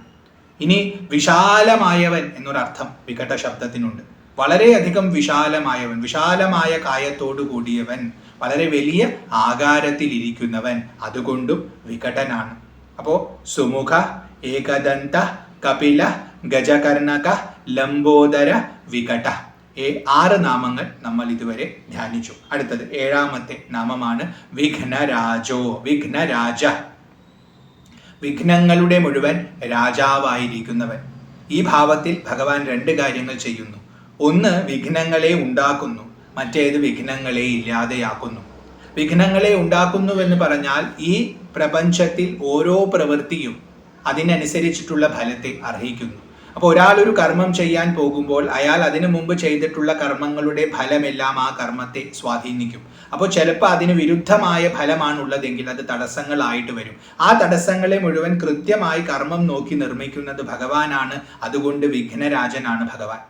ഇനി വിശാലമായവൻ എന്നൊരർത്ഥം വികട ശബ്ദത്തിനുണ്ട്. വളരെയധികം വിശാലമായവൻ, വിശാലമായ കായത്തോടു കൂടിയവൻ, വളരെ വലിയ ആകാരത്തിൽ ഇരിക്കുന്നവൻ, അതുകൊണ്ടും വികടനാണ്. അപ്പോ സുമുഖ, ഏകദന്ത, കപില, ഗജകർണക, ലംബോദര, വികട. 6 നാമങ്ങൾ നമ്മൾ ഇതുവരെ ധ്യാനിച്ചു. അടുത്തത് 7ാമത്തെ നാമമാണ് വിഘ്നരാജോ. വിഘ്നരാജ, വിഘ്നങ്ങളുടെ മുഴുവൻ രാജാവായിരിക്കുന്നവൻ. ഈ ഭാവത്തിൽ ഭഗവാൻ 2 കാര്യങ്ങൾ ചെയ്യുന്നു. ഒന്ന് വിഘ്നങ്ങളെ ഉണ്ടാക്കുന്നു, മറ്റേത് വിഘ്നങ്ങളെ ഇല്ലാതെയാക്കുന്നു. വിഘ്നങ്ങളെ ഉണ്ടാക്കുന്നുവെന്ന് പറഞ്ഞാൽ ഈ പ്രപഞ്ചത്തിൽ ഓരോ പ്രവൃത്തിയും അതിനനുസരിച്ചിട്ടുള്ള ഫലത്തെ അർഹിക്കുന്നു. അപ്പോൾ ഒരാൾ ഒരു കർമ്മം ചെയ്യാൻ പോകുമ്പോൾ അയാൾ അതിനു മുമ്പ് ചെയ്തിട്ടുള്ള കർമ്മങ്ങളുടെ ഫലമെല്ലാം ആ കർമ്മത്തെ സ്വാധീനിക്കും. അപ്പോൾ ചിലപ്പോൾ അതിന് വിരുദ്ധമായ ഫലമാണുള്ളതെങ്കിൽ അത് തടസ്സങ്ങളായിട്ട് വരും. ആ തടസ്സങ്ങളെ മുഴുവൻ കൃത്യമായി കർമ്മം നോക്കി നിർമ്മിക്കുന്നത് ഭഗവാനാണ്. അതുകൊണ്ട് വിഘ്നരാജനാണ് ഭഗവാൻ.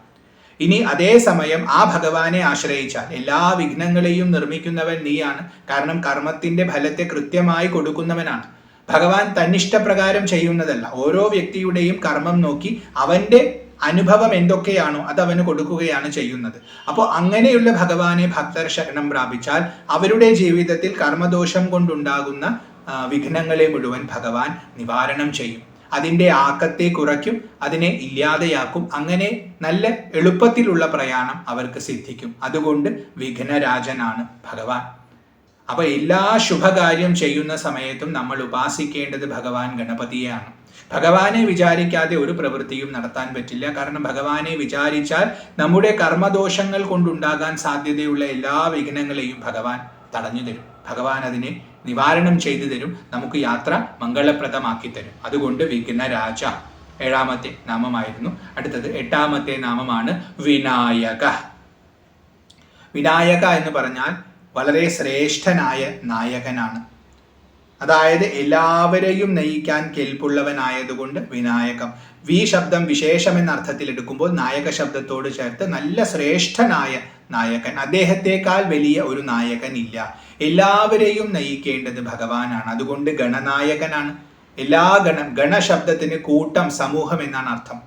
ഇനി അതേ സമയം ആ ഭഗവാനെ ആശ്രയിച്ചാൽ എല്ലാ വിഘ്നങ്ങളെയും നിർമ്മിക്കുന്നവൻ നീയാണ്. കാരണം കർമ്മത്തിന്റെ ഫലത്തെ കൃത്യമായി കൊടുക്കുന്നവനാണ് ഭഗവാൻ. തന്നിഷ്ടപ്രകാരം ചെയ്യുന്നതല്ല, ഓരോ വ്യക്തിയുടെയും കർമ്മം നോക്കി അവന്റെ അനുഭവം എന്തൊക്കെയാണോ അത് അവന് കൊടുക്കുകയാണ് ചെയ്യുന്നത്. അപ്പോൾ അങ്ങനെയുള്ള ഭഗവാനെ ഭക്തർ ശരണം പ്രാപിച്ചാൽ അവരുടെ ജീവിതത്തിൽ കർമ്മദോഷം കൊണ്ടുണ്ടാകുന്ന വിഘ്നങ്ങളെ മുഴുവൻ ഭഗവാൻ നിവാരണം ചെയ്യും. അതിൻ്റെ ആക്കത്തെ കുറയ്ക്കും, അതിനെ ഇല്ലാതെയാക്കും. അങ്ങനെ നല്ല എളുപ്പത്തിലുള്ള പ്രയാണം അവർക്ക് സിദ്ധിക്കും. അതുകൊണ്ട് വിഘ്നരാജനാണ് ഭഗവാൻ. അപ്പൊ എല്ലാ ശുഭകാര്യം ചെയ്യുന്ന സമയത്തും നമ്മൾ ഉപാസിക്കേണ്ടത് ഭഗവാൻ ഗണപതിയെയാണ്. ഭഗവാനെ വിചാരിക്കാതെ ഒരു പ്രവൃത്തിയും നടത്താൻ പറ്റില്ല. കാരണം ഭഗവാനെ വിചാരിച്ചാൽ നമ്മുടെ കർമ്മദോഷങ്ങൾ കൊണ്ടുണ്ടാകാൻ സാധ്യതയുള്ള എല്ലാ വിഘ്നങ്ങളെയും ഭഗവാൻ തടഞ്ഞു തരും. ഭഗവാൻ അതിനെ നിവാരണം ചെയ്തു തരും, നമുക്ക് യാത്ര മംഗളപ്രദമാക്കി തരും. അതുകൊണ്ട് വിഘ്നരാജ 7ാമത്തെ നാമമായിരുന്നു. അടുത്തത് 8ാമത്തെ നാമമാണ് വിനായക. വിനായക എന്ന് പറഞ്ഞാൽ വളരെ ശ്രേഷ്ഠനായ നായകനാണ്. അതായത് എല്ലാവരെയും നയിക്കാൻ കെൽപ്പുള്ളവനായതുകൊണ്ട് വിനായകം. വി ശബ്ദം വിശേഷം എന്ന അർത്ഥത്തിൽ എടുക്കുമ്പോൾ നായക ശബ്ദത്തോട് ചേർത്ത് നല്ല ശ്രേഷ്ഠനായ നായകൻ. അദ്ദേഹത്തെക്കാൾ വലിയ ഒരു നായകൻ ഇല്ല. എല്ലാവരെയും നയിക്കേണ്ടത് ഭഗവാനാണ്. അതുകൊണ്ട് ഗണനായകനാണ്. എല്ലാ ഗണശബ്ദത്തിന് കൂട്ടം, സമൂഹം എന്നാണ് അർത്ഥം.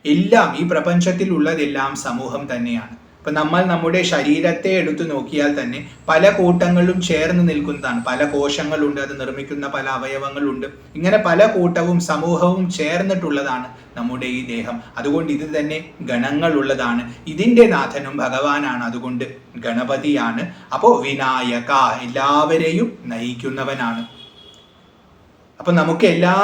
എല്ലാം ഈ പ്രപഞ്ചത്തിൽ ഉള്ളതെല്ലാം സമൂഹം തന്നെയാണ്. ഇപ്പം നമ്മൾ നമ്മുടെ ശരീരത്തെ എടുത്തു നോക്കിയാൽ തന്നെ പല കൂട്ടങ്ങളും ചേർന്ന് നിൽക്കുന്നതാണ്. പല കോശങ്ങളുണ്ട്, അത് നിർമ്മിക്കുന്ന പല അവയവങ്ങളുണ്ട്. ഇങ്ങനെ പല കൂട്ടവും സമൂഹവും ചേർന്നിട്ടുള്ളതാണ് നമ്മുടെ ഈ ദേഹം. അതുകൊണ്ട് ഇത് തന്നെ ഗണങ്ങളുള്ളതാണ്. ഇതിൻ്റെ നാഥനും ഭഗവാനാണ്, അതുകൊണ്ട് ഗണപതിയാണ്. അപ്പോൾ വിനായക, എല്ലാവരെയും നയിക്കുന്നവനാണ്. അപ്പം നമുക്ക് എല്ലാ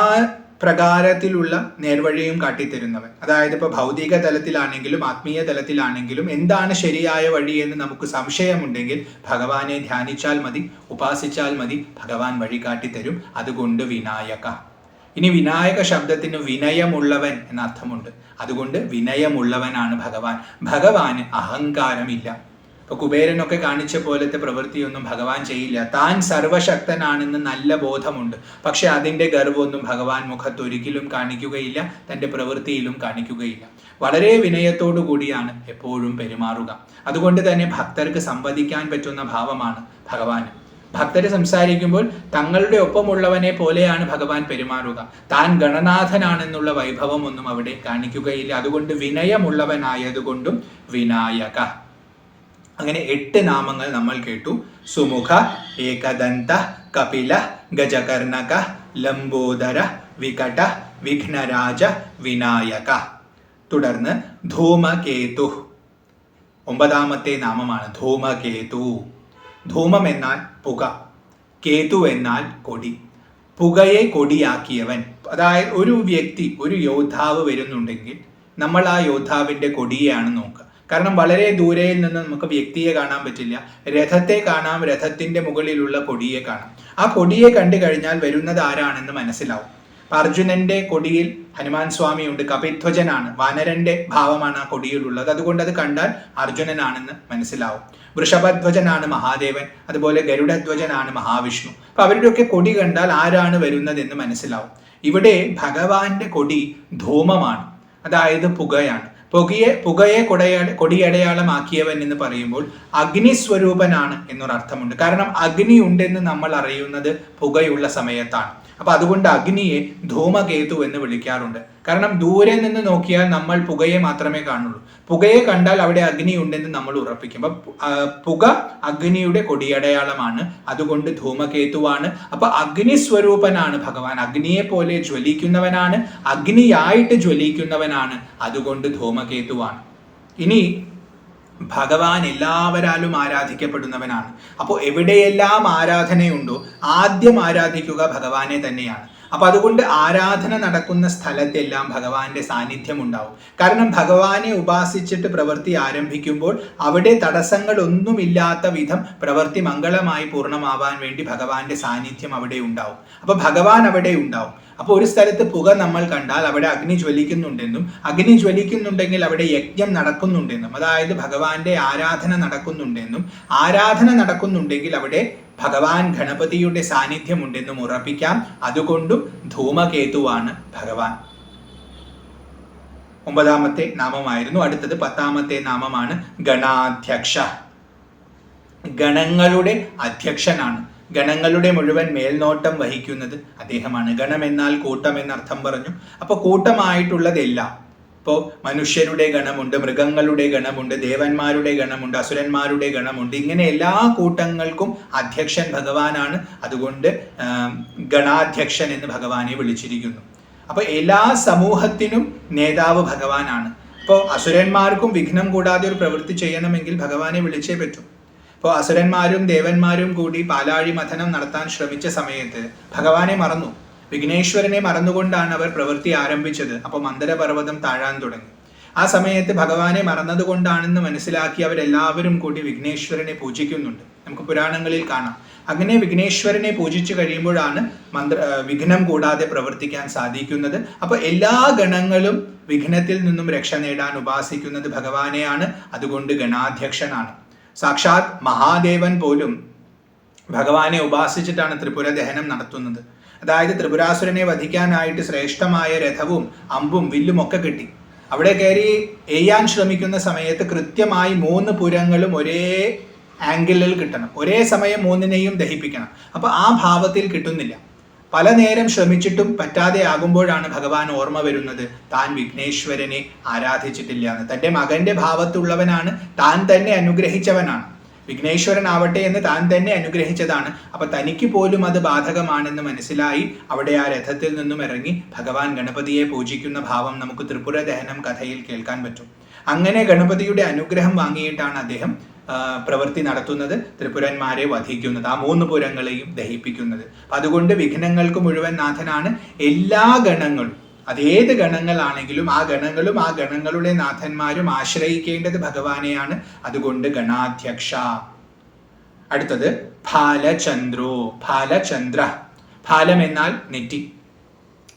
പ്രകാരത്തിലുള്ള നേർവഴിയും കാട്ടിത്തരുന്നവൻ. അതായത് ഇപ്പോൾ ഭൗതിക തലത്തിലാണെങ്കിലും ആത്മീയ തലത്തിലാണെങ്കിലും എന്താണ് ശരിയായ വഴി എന്ന് നമുക്ക് സംശയമുണ്ടെങ്കിൽ ഭഗവാനെ ധ്യാനിച്ചാൽ മതി, ഉപാസിച്ചാൽ മതി, ഭഗവാൻ വഴി കാട്ടിത്തരും. അതുകൊണ്ട് വിനായക. ഇനി വിനായക ശബ്ദത്തിന് വിനയമുള്ളവൻ എന്ന അർത്ഥമുണ്ട്. അതുകൊണ്ട് വിനയമുള്ളവനാണ് ഭഗവാൻ. ഭഗവാന് അഹങ്കാരമില്ല. ഇപ്പോൾ കുബേരനൊക്കെ കാണിച്ച പോലത്തെ പ്രവൃത്തിയൊന്നും ഭഗവാൻ ചെയ്യില്ല. താൻ സർവശക്തനാണെന്ന് നല്ല ബോധമുണ്ട്. പക്ഷെ അതിൻ്റെ ഗർവമൊന്നും ഭഗവാൻ മുഖത്തൊരിക്കലും കാണിക്കുകയില്ല, തൻ്റെ പ്രവൃത്തിയിലും കാണിക്കുകയില്ല. വളരെ വിനയത്തോടു കൂടിയാണ് എപ്പോഴും പെരുമാറുക. അതുകൊണ്ട് തന്നെ ഭക്തർക്ക് സംവദിക്കാൻ പറ്റുന്ന ഭാവമാണ് ഭഗവാന്. ഭക്തർ സംസാരിക്കുമ്പോൾ തങ്ങളുടെ ഒപ്പമുള്ളവനെ പോലെയാണ് ഭഗവാൻ പെരുമാറുക. താൻ ഗണനാഥനാണെന്നുള്ള വൈഭവമൊന്നും അവിടെ കാണിക്കുകയില്ല. അതുകൊണ്ട് വിനയമുള്ളവനായതുകൊണ്ടും വിനായക. അങ്ങനെ 8 നാമങ്ങൾ നമ്മൾ കേട്ടു. സുമുഖ, ഏകദന്ത, കപില, ഗജകർണക, ലംബോദര, വികട, വിഘ്നരാജ, വിനായക. തുടർന്ന് ധൂമകേതു, 9ാമത്തെ നാമമാണ് ധൂമകേതു. ധൂമം എന്നാൽ പുക, കേതു എന്നാൽ കൊടി. പുകയെ കൊടിയാക്കിയവൻ. അതായത് ഒരു വ്യക്തി, ഒരു യോദ്ധാവ് വരുന്നുണ്ടെങ്കിൽ നമ്മൾ ആ യോദ്ധാവിൻ്റെ കൊടിയെയാണ് നോക്കുക. കാരണം വളരെ ദൂരയിൽ നിന്ന് നമുക്ക് വ്യക്തിയെ കാണാൻ പറ്റില്ല, രഥത്തെ കാണാം, രഥത്തിന്റെ മുകളിലുള്ള കൊടിയെ കാണാം. ആ കൊടിയെ കണ്ടു കഴിഞ്ഞാൽ വരുന്നത് ആരാണെന്ന് മനസ്സിലാവും. അർജുനന്റെ കൊടിയിൽ ഹനുമാൻ സ്വാമിയുണ്ട്, കപിധ്വജനാണ്, വാനരന്റെ ഭാവമാണ് ആ കൊടിയിലുള്ളത്. അതുകൊണ്ട് അത് കണ്ടാൽ അർജുനനാണെന്ന് മനസ്സിലാവും. വൃഷഭധ്വജനാണ് മഹാദേവൻ, അതുപോലെ ഗരുഡധ്വജനാണ് മഹാവിഷ്ണു. അപ്പൊ അവരുടെയൊക്കെ കൊടി കണ്ടാൽ ആരാണ് വരുന്നത് എന്ന് മനസ്സിലാവും. ഇവിടെ ഭഗവാന്റെ കൊടി ധൂമമാണ്, അതായത് പുകയാണ്. പുകയെ കൊടിയടയാളമാക്കിയവൻ എന്ന് പറയുമ്പോൾ അഗ്നിസ്വരൂപനാണ് എന്നൊരർത്ഥമുണ്ട്. കാരണം അഗ്നി ഉണ്ടെന്ന് നമ്മൾ അറിയുന്നത് പുകയുള്ള സമയത്താണ്. അപ്പൊ അതുകൊണ്ട് അഗ്നിയെ ധൂമകേതു എന്ന് വിളിക്കാറുണ്ട്. കാരണം ദൂരെ നിന്ന് നോക്കിയാൽ നമ്മൾ പുകയെ മാത്രമേ കാണുള്ളൂ. പുകയെ കണ്ടാൽ അവിടെ അഗ്നി ഉണ്ടെന്ന് നമ്മൾ ഉറപ്പിക്കും. അപ്പൊ പുക അഗ്നിയുടെ കൊടിയടയാളമാണ്, അതുകൊണ്ട് ധൂമകേതുവാണ്. അപ്പൊ അഗ്നിസ്വരൂപനാണ് ഭഗവാൻ, അഗ്നിയെ പോലെ ജ്വലിക്കുന്നവനാണ്, അഗ്നിയായിട്ട് ജ്വലിക്കുന്നവനാണ്, അതുകൊണ്ട് ധൂമകേതുവാണ്. ഇനി ഭഗവാൻ എല്ലാവരാലും ആരാധിക്കപ്പെടുന്നവനാണ്. അപ്പോൾ എവിടെയെല്ലാം ആരാധനയുണ്ടോ ആദ്യം ആരാധിക്കുക ഭഗവാനെ തന്നെയാണ്. അപ്പൊ അതുകൊണ്ട് ആരാധന നടക്കുന്ന സ്ഥലത്തെല്ലാം ഭഗവാന്റെ സാന്നിധ്യം ഉണ്ടാവും. കാരണം ഭഗവാനെ ഉപാസിച്ചിട്ട് പ്രവൃത്തി ആരംഭിക്കുമ്പോൾ അവിടെ തടസ്സങ്ങളൊന്നുമില്ലാത്ത വിധം പ്രവൃത്തി മംഗളമായി പൂർണ്ണമാവാൻ വേണ്ടി ഭഗവാന്റെ സാന്നിധ്യം അവിടെ ഉണ്ടാവും. അപ്പൊ ഭഗവാൻ അവിടെ ഉണ്ടാവും. അപ്പോൾ ഒരു സ്ഥലത്ത് പുക നമ്മൾ കണ്ടാൽ അവിടെ അഗ്നി ജ്വലിക്കുന്നുണ്ടെന്നും, അഗ്നി ജ്വലിക്കുന്നുണ്ടെങ്കിൽ അവിടെ യജ്ഞം നടക്കുന്നുണ്ടെന്നും, അതായത് ഭഗവാന്റെ ആരാധന നടക്കുന്നുണ്ടെന്നും, ആരാധന നടക്കുന്നുണ്ടെങ്കിൽ അവിടെ ഭഗവാൻ ഗണപതിയുടെ സാന്നിധ്യമുണ്ടെന്നും ഉറപ്പിക്കാം. അതുകൊണ്ടും ധൂമകേതുവാണ് ഭഗവാൻ. 9ാമത്തെ നാമമായിരുന്നു. അടുത്തത് 10ാമത്തെ നാമമാണ് ഗണാധ്യക്ഷ. ഗണങ്ങളുടെ അധ്യക്ഷനാണ്. ഗണങ്ങളുടെ മുഴുവൻ മേൽനോട്ടം വഹിക്കുന്നത് അദ്ദേഹമാണ്. ഗണം എന്നാൽ കൂട്ടം എന്നർത്ഥം പറഞ്ഞു. അപ്പൊ കൂട്ടമായിട്ടുള്ളതെല്ലാം, ഇപ്പോൾ മനുഷ്യരുടെ ഗണമുണ്ട്, മൃഗങ്ങളുടെ ഗണമുണ്ട്, ദേവന്മാരുടെ ഗണമുണ്ട്, അസുരന്മാരുടെ ഗണമുണ്ട്. ഇങ്ങനെ എല്ലാ കൂട്ടങ്ങൾക്കും അധ്യക്ഷൻ ഭഗവാനാണ്. അതുകൊണ്ട് ഗണാധ്യക്ഷൻ എന്ന് ഭഗവാനെ വിളിച്ചിരിക്കുന്നു. അപ്പൊ എല്ലാ സമൂഹത്തിനും നേതാവ് ഭഗവാനാണ്. ഇപ്പോൾ അസുരന്മാർക്കും വിഘ്നം കൂടാതെ ഒരു പ്രവൃത്തി ചെയ്യണമെങ്കിൽ ഭഗവാനെ വിളിച്ചേ പറ്റൂ. ഇപ്പോൾ അസുരന്മാരും ദേവന്മാരും കൂടി പാലാഴി മഥനം നടത്താൻ ശ്രമിച്ച സമയത്ത് ഭഗവാനെ മറന്നു, വിഘ്നേശ്വരനെ മറന്നുകൊണ്ടാണ് അവർ പ്രവൃത്തി ആരംഭിച്ചത്. അപ്പോൾ മന്ദരപർവ്വതം താഴാൻ തുടങ്ങി. ആ സമയത്ത് ഭഗവാനെ മറന്നതുകൊണ്ടാണെന്ന് മനസ്സിലാക്കി അവരെല്ലാവരും കൂടി വിഘ്നേശ്വരനെ പൂജിക്കുന്നുണ്ട്. നമുക്ക് പുരാണങ്ങളിൽ കാണാം. അങ്ങനെ വിഘ്നേശ്വരനെ പൂജിച്ചു കഴിയുമ്പോഴാണ് വിഘ്നം കൂടാതെ പ്രവർത്തിക്കാൻ സാധിക്കുന്നത്. അപ്പൊ എല്ലാ ഗണങ്ങളും വിഘ്നത്തിൽ നിന്നും രക്ഷ നേടാൻ ഉപാസിക്കുന്നത് ഭഗവാനെയാണ്. അതുകൊണ്ട് ഗണാധ്യക്ഷനാണ്. സാക്ഷാത് മഹാദേവൻ പോലും ഭഗവാനെ ഉപാസിച്ചിട്ടാണ് ത്രിപുര ദഹനം നടത്തുന്നത്. അതായത് ത്രിപുരാസുരനെ വധിക്കാനായിട്ട് ശ്രേഷ്ഠമായ രഥവും അമ്പും വില്ലും ഒക്കെ കിട്ടി. അവിടെ കയറി എയ്യാൻ ശ്രമിക്കുന്ന സമയത്ത് കൃത്യമായി 3 പുരങ്ങളും ഒരേ ആംഗിളിൽ കിട്ടണം, ഒരേ സമയം 3നെയും ദഹിപ്പിക്കണം. അപ്പൊ ആ ഭാവത്തിൽ കിട്ടുന്നില്ല. പല നേരം ശ്രമിച്ചിട്ടും പറ്റാതെ ആകുമ്പോഴാണ് ഭഗവാൻ ഓർമ്മ വരുന്നത് താൻ വിഘ്നേശ്വരനെ ആരാധിച്ചിട്ടില്ല എന്ന്. തൻ്റെ മകന്റെ ഭാവത്തുള്ളവനാണ്, താൻ തന്നെ അനുഗ്രഹിച്ചവനാണ്. വിഘ്നേശ്വരൻ ആവട്ടെ എന്ന് താൻ തന്നെ അനുഗ്രഹിച്ചതാണ്. അപ്പൊ തനിക്ക് പോലും അത് ബാധകമാണെന്ന് മനസ്സിലായി അവിടെ ആ രഥത്തിൽ നിന്നും ഇറങ്ങി ഭഗവാൻ ഗണപതിയെ പൂജിക്കുന്ന ഭാവം നമുക്ക് ത്രിപുര ദഹനം കഥയിൽ കേൾക്കാൻ പറ്റും. അങ്ങനെ ഗണപതിയുടെ അനുഗ്രഹം വാങ്ങിയിട്ടാണ് അദ്ദേഹം പ്രവൃത്തി നടത്തുന്നത്, ത്രിപുരന്മാരെ വധിക്കുന്നത്, ആ 3 പുരങ്ങളെയും ദഹിപ്പിക്കുന്നത്. അതുകൊണ്ട് വിഘ്നങ്ങൾക്ക് മുഴുവൻ നാഥനാണ്. എല്ലാ ഗണങ്ങളും, അതേത് ഗണങ്ങളാണെങ്കിലും ആ ഗണങ്ങളും ആ ഗണങ്ങളുടെ നാഥന്മാരും ആശ്രയിക്കേണ്ടത് ഭഗവാനെയാണ്. അതുകൊണ്ട് ഗണാധ്യക്ഷ. അടുത്തത് ഫാലചന്ദ്രോ. ഫാലചന്ദ്ര. ഫാലം എന്നാൽ നെറ്റി.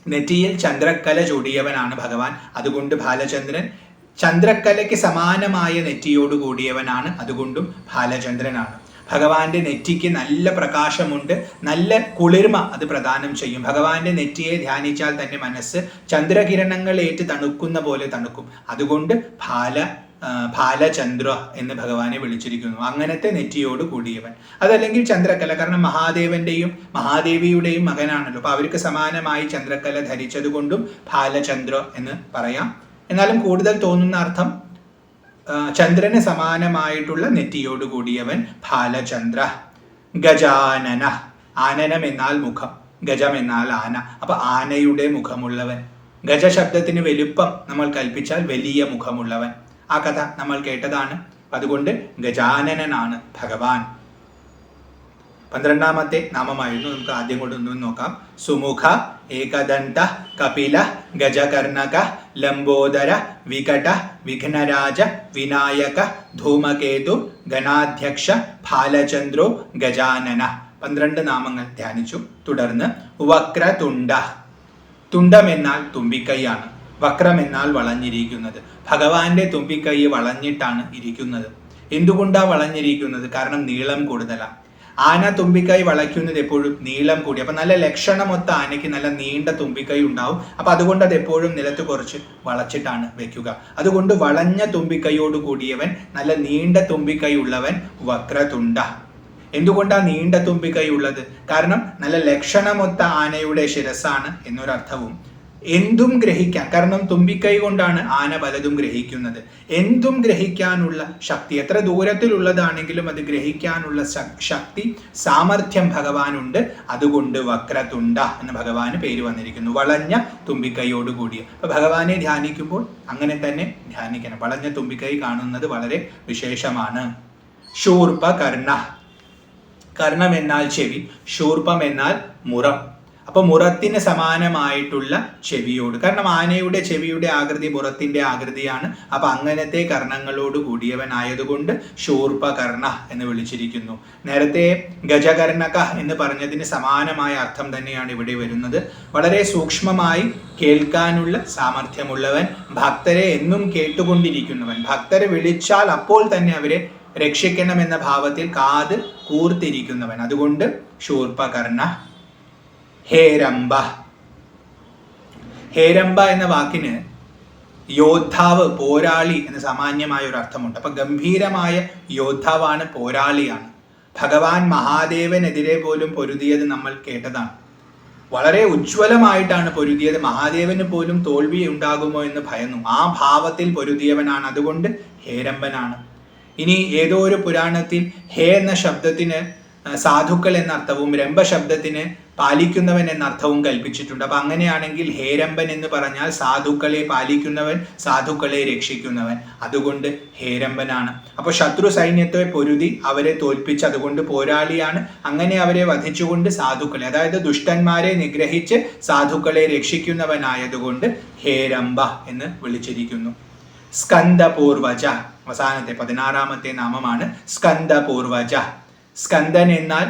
നെറ്റിയിൽ ചന്ദ്രക്കല ചൂടിയവനാണ് ഭഗവാൻ. അതുകൊണ്ട് ഫാലചന്ദ്രൻ. ചന്ദ്രക്കലയ്ക്ക് സമാനമായ നെറ്റിയോട് കൂടിയവനാണ്, അതുകൊണ്ടും ഫാലചന്ദ്രനാണ്. ഭഗവാന്റെ നെറ്റിക്ക് നല്ല പ്രകാശമുണ്ട്, നല്ല കുളിർമ അത് പ്രദാനം ചെയ്യും. ഭഗവാന്റെ നെറ്റിയെ ധ്യാനിച്ചാൽ തന്നെ മനസ്സ് ചന്ദ്രകിരണങ്ങൾ ഏറ്റ് തണുക്കുന്ന പോലെ തണുക്കും. അതുകൊണ്ട് ഫാലചന്ദ്ര എന്ന് ഭഗവാനെ വിളിച്ചിരിക്കുന്നു. അങ്ങനത്തെ നെറ്റിയോട് കൂടിയവൻ. അതല്ലെങ്കിൽ ചന്ദ്രക്കല, കാരണം മഹാദേവന്റെയും മഹാദേവിയുടെയും മകനാണല്ലോ. അപ്പൊ അവർക്ക് സമാനമായി ചന്ദ്രക്കല ധരിച്ചത് കൊണ്ടും ഫാലചന്ദ്ര എന്ന് പറയാം. എന്നാലും കൂടുതൽ തോന്നുന്ന അർത്ഥം ചന്ദ്രന് സമാനമായിട്ടുള്ള നെറ്റിയോട് കൂടിയവൻ ഫാലചന്ദ്ര. ഗജാനന. ആനനം എന്നാൽ മുഖം, ഗജം എന്നാൽ ആന. അപ്പൊ ആനയുടെ മുഖമുള്ളവൻ. ഗജ ശബ്ദത്തിന് വലുപ്പം നമ്മൾ കൽപ്പിച്ചാൽ വലിയ മുഖമുള്ളവൻ. ആ കഥ നമ്മൾ കേട്ടതാണ്. അതുകൊണ്ട് ഗജാനനനാണ് ഭഗവാൻ. 12ാമത്തെ നാമമായിരുന്നു. നമുക്ക് ആദ്യം കൊണ്ടൊന്നും നോക്കാം. സുമുഖ, ഏകദന്ത, കപില, ഗജകർണക, ലംബോദര, വികട, വിഘ്നരാജ, വിനായക, ധൂമകേതു, ഗണാധ്യക്ഷ, ഫാലചന്ദ്രോ, ഗജാനന. 12 നാമങ്ങൾ ധ്യാനിച്ചു. തുടർന്ന് വക്രതുണ്ട. തുണ്ടം എന്നാൽ തുമ്പിക്കൈയാണ്. വക്രം എന്നാൽ വളഞ്ഞിരിക്കുന്നത്. ഭഗവാന്റെ തുമ്പിക്കൈ വളഞ്ഞിട്ടാണ് ഇരിക്കുന്നത്. എന്തുകൊണ്ടാണ് വളഞ്ഞിരിക്കുന്നത്? കാരണം നീളം കൂടുതലാണ്. ആന തുമ്പിക്കൈ വളയ്ക്കുന്നത് എപ്പോഴും നീളം കൂടി. അപ്പൊ നല്ല ലക്ഷണമൊത്ത ആനയ്ക്ക് നല്ല നീണ്ട തുമ്പിക്കൈ ഉണ്ടാവും. അപ്പൊ അതുകൊണ്ട് അത് എപ്പോഴും നിലത്ത് കുറച്ച് വളച്ചിട്ടാണ് വെക്കുക. അതുകൊണ്ട് വളഞ്ഞ തുമ്പിക്കൈയോട് കൂടിയവൻ, നല്ല നീണ്ട തുമ്പിക്കൈ ഉള്ളവൻ വക്രതുണ്ട. എന്തുകൊണ്ടാണ് നീണ്ട തുമ്പിക്കൈ ഉള്ളത്? കാരണം നല്ല ലക്ഷണമൊത്ത ആനയുടെ ശിരസാണ് എന്നൊരർത്ഥവും. എന്തും ഗ്രഹിക്കാൻ, കാരണം തുമ്പിക്കൈ കൊണ്ടാണ് ആന പലതും ഗ്രഹിക്കുന്നത്. എന്തും ഗ്രഹിക്കാനുള്ള ശക്തി, എത്ര ദൂരത്തിലുള്ളതാണെങ്കിലും അത് ഗ്രഹിക്കാനുള്ള ശക്തി, സാമർഥ്യം ഭഗവാനുണ്ട്. അതുകൊണ്ട് വക്രതുണ്ട എന്ന് ഭഗവാന് പേര് വന്നിരിക്കുന്നു. വളഞ്ഞ തുമ്പിക്കൈയോട് കൂടിയ. അപ്പൊ ഭഗവാനെ ധ്യാനിക്കുമ്പോൾ അങ്ങനെ തന്നെ ധ്യാനിക്കണം. വളഞ്ഞ തുമ്പിക്കൈ കാണുന്നത് വളരെ വിശേഷമാണ്. ശൂർപകർണ. കർണം എന്നാൽ ചെവി, ശൂർപ്പം എന്നാൽ മുറം. അപ്പൊ മുറത്തിന് സമാനമായിട്ടുള്ള ചെവിയോട്, കാരണം ആനയുടെ ചെവിയുടെ ആകൃതി മുറത്തിന്റെ ആകൃതിയാണ്. അപ്പൊ അങ്ങനത്തെ കർണങ്ങളോട് കൂടിയവനായതുകൊണ്ട് ശൂർപകർണ എന്ന് വിളിച്ചിരിക്കുന്നു. നേരത്തെ ഗജകർണക എന്ന് പറഞ്ഞതിന് സമാനമായ അർത്ഥം തന്നെയാണ് ഇവിടെ വരുന്നത്. വളരെ സൂക്ഷ്മമായി കേൾക്കാനുള്ള സാമർഥ്യമുള്ളവൻ, ഭക്തരെ എന്നും കേട്ടുകൊണ്ടിരിക്കുന്നവൻ. ഭക്തരെ വിളിച്ചാൽ അപ്പോൾ തന്നെ അവരെ രക്ഷിക്കണമെന്ന ഭാവത്തിൽ കാത് കൂർത്തിരിക്കുന്നവൻ. അതുകൊണ്ട് ശൂർപകർണ. ഹേരംബ. ഹേരംബ എന്ന വാക്കിന് യോദ്ധാവ്, പോരാളി എന്ന് സാമാന്യമായ ഒരു അർത്ഥമുണ്ട്. അപ്പൊ ഗംഭീരമായ യോദ്ധാവാണ്, പോരാളിയാണ്. ഭഗവാൻ മഹാദേവനെതിരെ പോലും പൊരുതിയത് നമ്മൾ കേട്ടതാണ്. വളരെ ഉജ്ജ്വലമായിട്ടാണ് പൊരുതിയത്. മഹാദേവന് പോലും തോൽവി ഉണ്ടാകുമോ എന്ന് ഭയന്നു. ആ ഭാവത്തിൽ പൊരുതിയവനാണ്. അതുകൊണ്ട് ഹേരംബനാണ്. ഇനി ഏതോ ഒരു പുരാണത്തിൽ ഹേ എന്ന ശബ്ദത്തിന് സാധുക്കൾ എന്നർത്ഥവും രംഭ ശബ്ദത്തിന് പാലിക്കുന്നവൻ എന്നർത്ഥവും കൽപ്പിച്ചിട്ടുണ്ട്. അപ്പൊ അങ്ങനെയാണെങ്കിൽ ഹേരംബൻ എന്ന് പറഞ്ഞാൽ സാധുക്കളെ പാലിക്കുന്നവൻ, സാധുക്കളെ രക്ഷിക്കുന്നവൻ. അതുകൊണ്ട് ഹേരംബനാണ്. അപ്പൊ ശത്രു സൈന്യത്തെ പൊരുതി അവരെ തോൽപ്പിച്ച്, അതുകൊണ്ട് പോരാളിയാണ്. അങ്ങനെ അവരെ വധിച്ചുകൊണ്ട് സാധുക്കളെ, അതായത് ദുഷ്ടന്മാരെ നിഗ്രഹിച്ച് സാധുക്കളെ രക്ഷിക്കുന്നവനായതുകൊണ്ട് ഹേരംബ എന്ന് വിളിച്ചിരിക്കുന്നു. സ്കന്ദപൂർവജ. അവസാനത്തെ 16ാമത്തെ നാമമാണ് സ്കന്ദപൂർവജ. സ്കന്ദൻ എന്നാൽ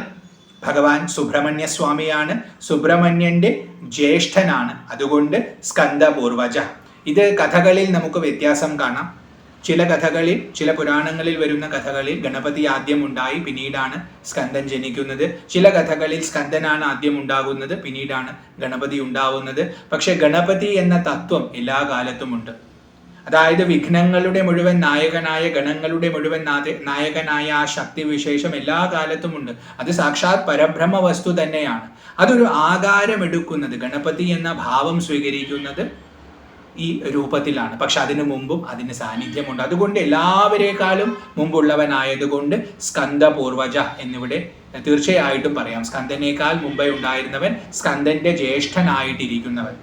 ഭഗവാൻ സുബ്രഹ്മണ്യ സ്വാമിയാണ്. സുബ്രഹ്മണ്യന്റെ ജ്യേഷ്ഠനാണ്. അതുകൊണ്ട് സ്കന്ദപൂർവജ. ഇത് കഥകളിൽ നമുക്ക് വ്യത്യാസം കാണാം. ചില കഥകളിൽ, ചില പുരാണങ്ങളിൽ വരുന്ന കഥകളിൽ ഗണപതി ആദ്യം ഉണ്ടായി, പിന്നീടാണ് സ്കന്ദൻ ജനിക്കുന്നത്. ചില കഥകളിൽ സ്കന്ദനാണ് ആദ്യം ഉണ്ടാകുന്നത്, പിന്നീടാണ് ഗണപതി ഉണ്ടാവുന്നത്. പക്ഷെ ഗണപതി എന്ന തത്വം എല്ലാ കാലത്തും ഉണ്ട്. അതായത് വിഘ്നങ്ങളുടെ മുഴുവൻ നായകനായ, ഗണങ്ങളുടെ മുഴുവൻ നായകനായ ആ ശക്തിവിശേഷം എല്ലാ കാലത്തും ഉണ്ട്. അത് സാക്ഷാത് പരബ്രഹ്മ വസ്തു തന്നെയാണ്. അതൊരു ആകാരമെടുക്കുന്നത്, ഗണപതി എന്ന ഭാവം സ്വീകരിക്കുന്നത് ഈ രൂപത്തിലാണ്. പക്ഷെ അതിനു മുമ്പും അതിന് സാന്നിധ്യമുണ്ട്. അതുകൊണ്ട് എല്ലാവരേക്കാളും മുമ്പുള്ളവനായതുകൊണ്ട് സ്കന്ദപൂർവജ എന്നിവിടെ തീർച്ചയായിട്ടും പറയാം. സ്കന്ദനേക്കാൾ മുമ്പേ ഉണ്ടായിരുന്നവൻ, സ്കന്ദന്റെ ജ്യേഷ്ഠനായിട്ടിരിക്കുന്നവൻ.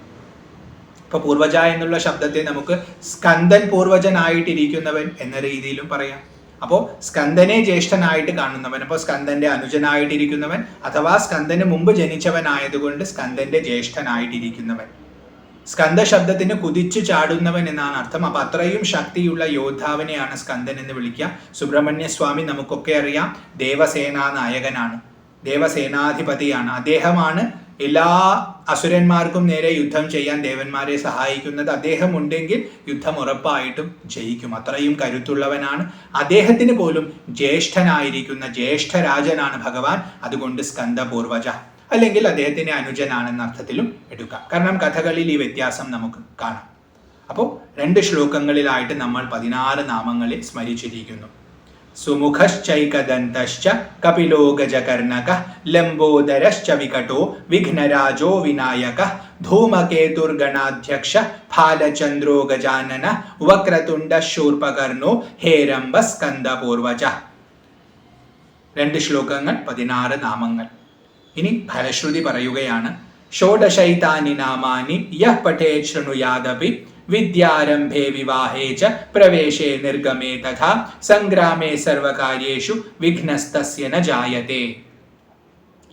ഇപ്പൊ പൂർവജ എന്നുള്ള ശബ്ദത്തെ നമുക്ക് സ്കന്ദൻ പൂർവജനായിട്ടിരിക്കുന്നവൻ എന്ന രീതിയിലും പറയാം. അപ്പോൾ സ്കന്ദനെ ജ്യേഷ്ഠനായിട്ട് കാണുന്നവൻ, അപ്പോൾ സ്കന്ദന്റെ അനുജനായിട്ടിരിക്കുന്നവൻ, അഥവാ സ്കന്ദന് മുമ്പ് ജനിച്ചവനായതുകൊണ്ട് സ്കന്ദന്റെ ജ്യേഷ്ഠനായിട്ടിരിക്കുന്നവൻ. സ്കന്ദ ശബ്ദത്തിന് കുതിച്ചു ചാടുന്നവൻ എന്നാണ് അർത്ഥം. അപ്പൊ അത്രയും ശക്തിയുള്ള യോദ്ധാവിനെയാണ് സ്കന്ദൻ എന്ന് വിളിക്കുക. സുബ്രഹ്മണ്യ സ്വാമി നമുക്കൊക്കെ അറിയാം, ദേവസേനാ നായകനാണ്, ദേവസേനാധിപതിയാണ്. അദ്ദേഹമാണ് എല്ലാ അസുരന്മാർക്കും നേരെ യുദ്ധം ചെയ്യാൻ ദേവന്മാരെ സഹായിക്കുന്നത്. അദ്ദേഹം ഉണ്ടെങ്കിൽ യുദ്ധം ഉറപ്പായിട്ടും ജയിക്കും. അത്രയും കരുത്തുള്ളവനാണ്. അദ്ദേഹത്തിന് പോലും ജ്യേഷ്ഠനായിരിക്കുന്ന ജ്യേഷ്ഠരാജനാണ് ഭഗവാൻ. അതുകൊണ്ട് സ്കന്ദപൂർവജ, അല്ലെങ്കിൽ അദ്ദേഹത്തിന്റെ അനുജനാണെന്ന അർത്ഥത്തിലും എടുക്കാം. കാരണം കഥകളിൽ ഈ വ്യത്യാസം നമുക്ക് കാണാം. അപ്പോൾ 2 ശ്ലോകങ്ങളിലായിട്ട് നമ്മൾ 16 നാമങ്ങളെ സ്മരിച്ചിരിക്കുന്നു. സുമുഖശ്ചൈകദന്തശ്ച കപിലോ ഗജകർണകഃ ലംബോദരശ്ച വികടോ വിഘ്നരാജോ വിനായകഃ ധൂമകേതുർഗണാധ്യക്ഷ ഫാലചന്ദ്രോ ഗജാനനഃ വക്രതുണ്ഡ ശൂർപകർണോ ഹേരംബ സ്കന്ദപൂർവജഃ. 2 ശ്ലോകങ്ങൾ, 16 നാമങ്ങൾ. ഇനി ഫലശ്രുതി പറയുകയാണ്. ഷോഡശൈതാനി നാമാനി യഃ പഠേത് ശൃണുയാദപി വിദ്യാരംഭേ വിവാഹേ ച പ്രവേശേ നിർഗമേ തഥാ സംഗ്രാമേ സർവകാര്യേഷു വിഘ്നസ്തസ്യ ന ജായതേ.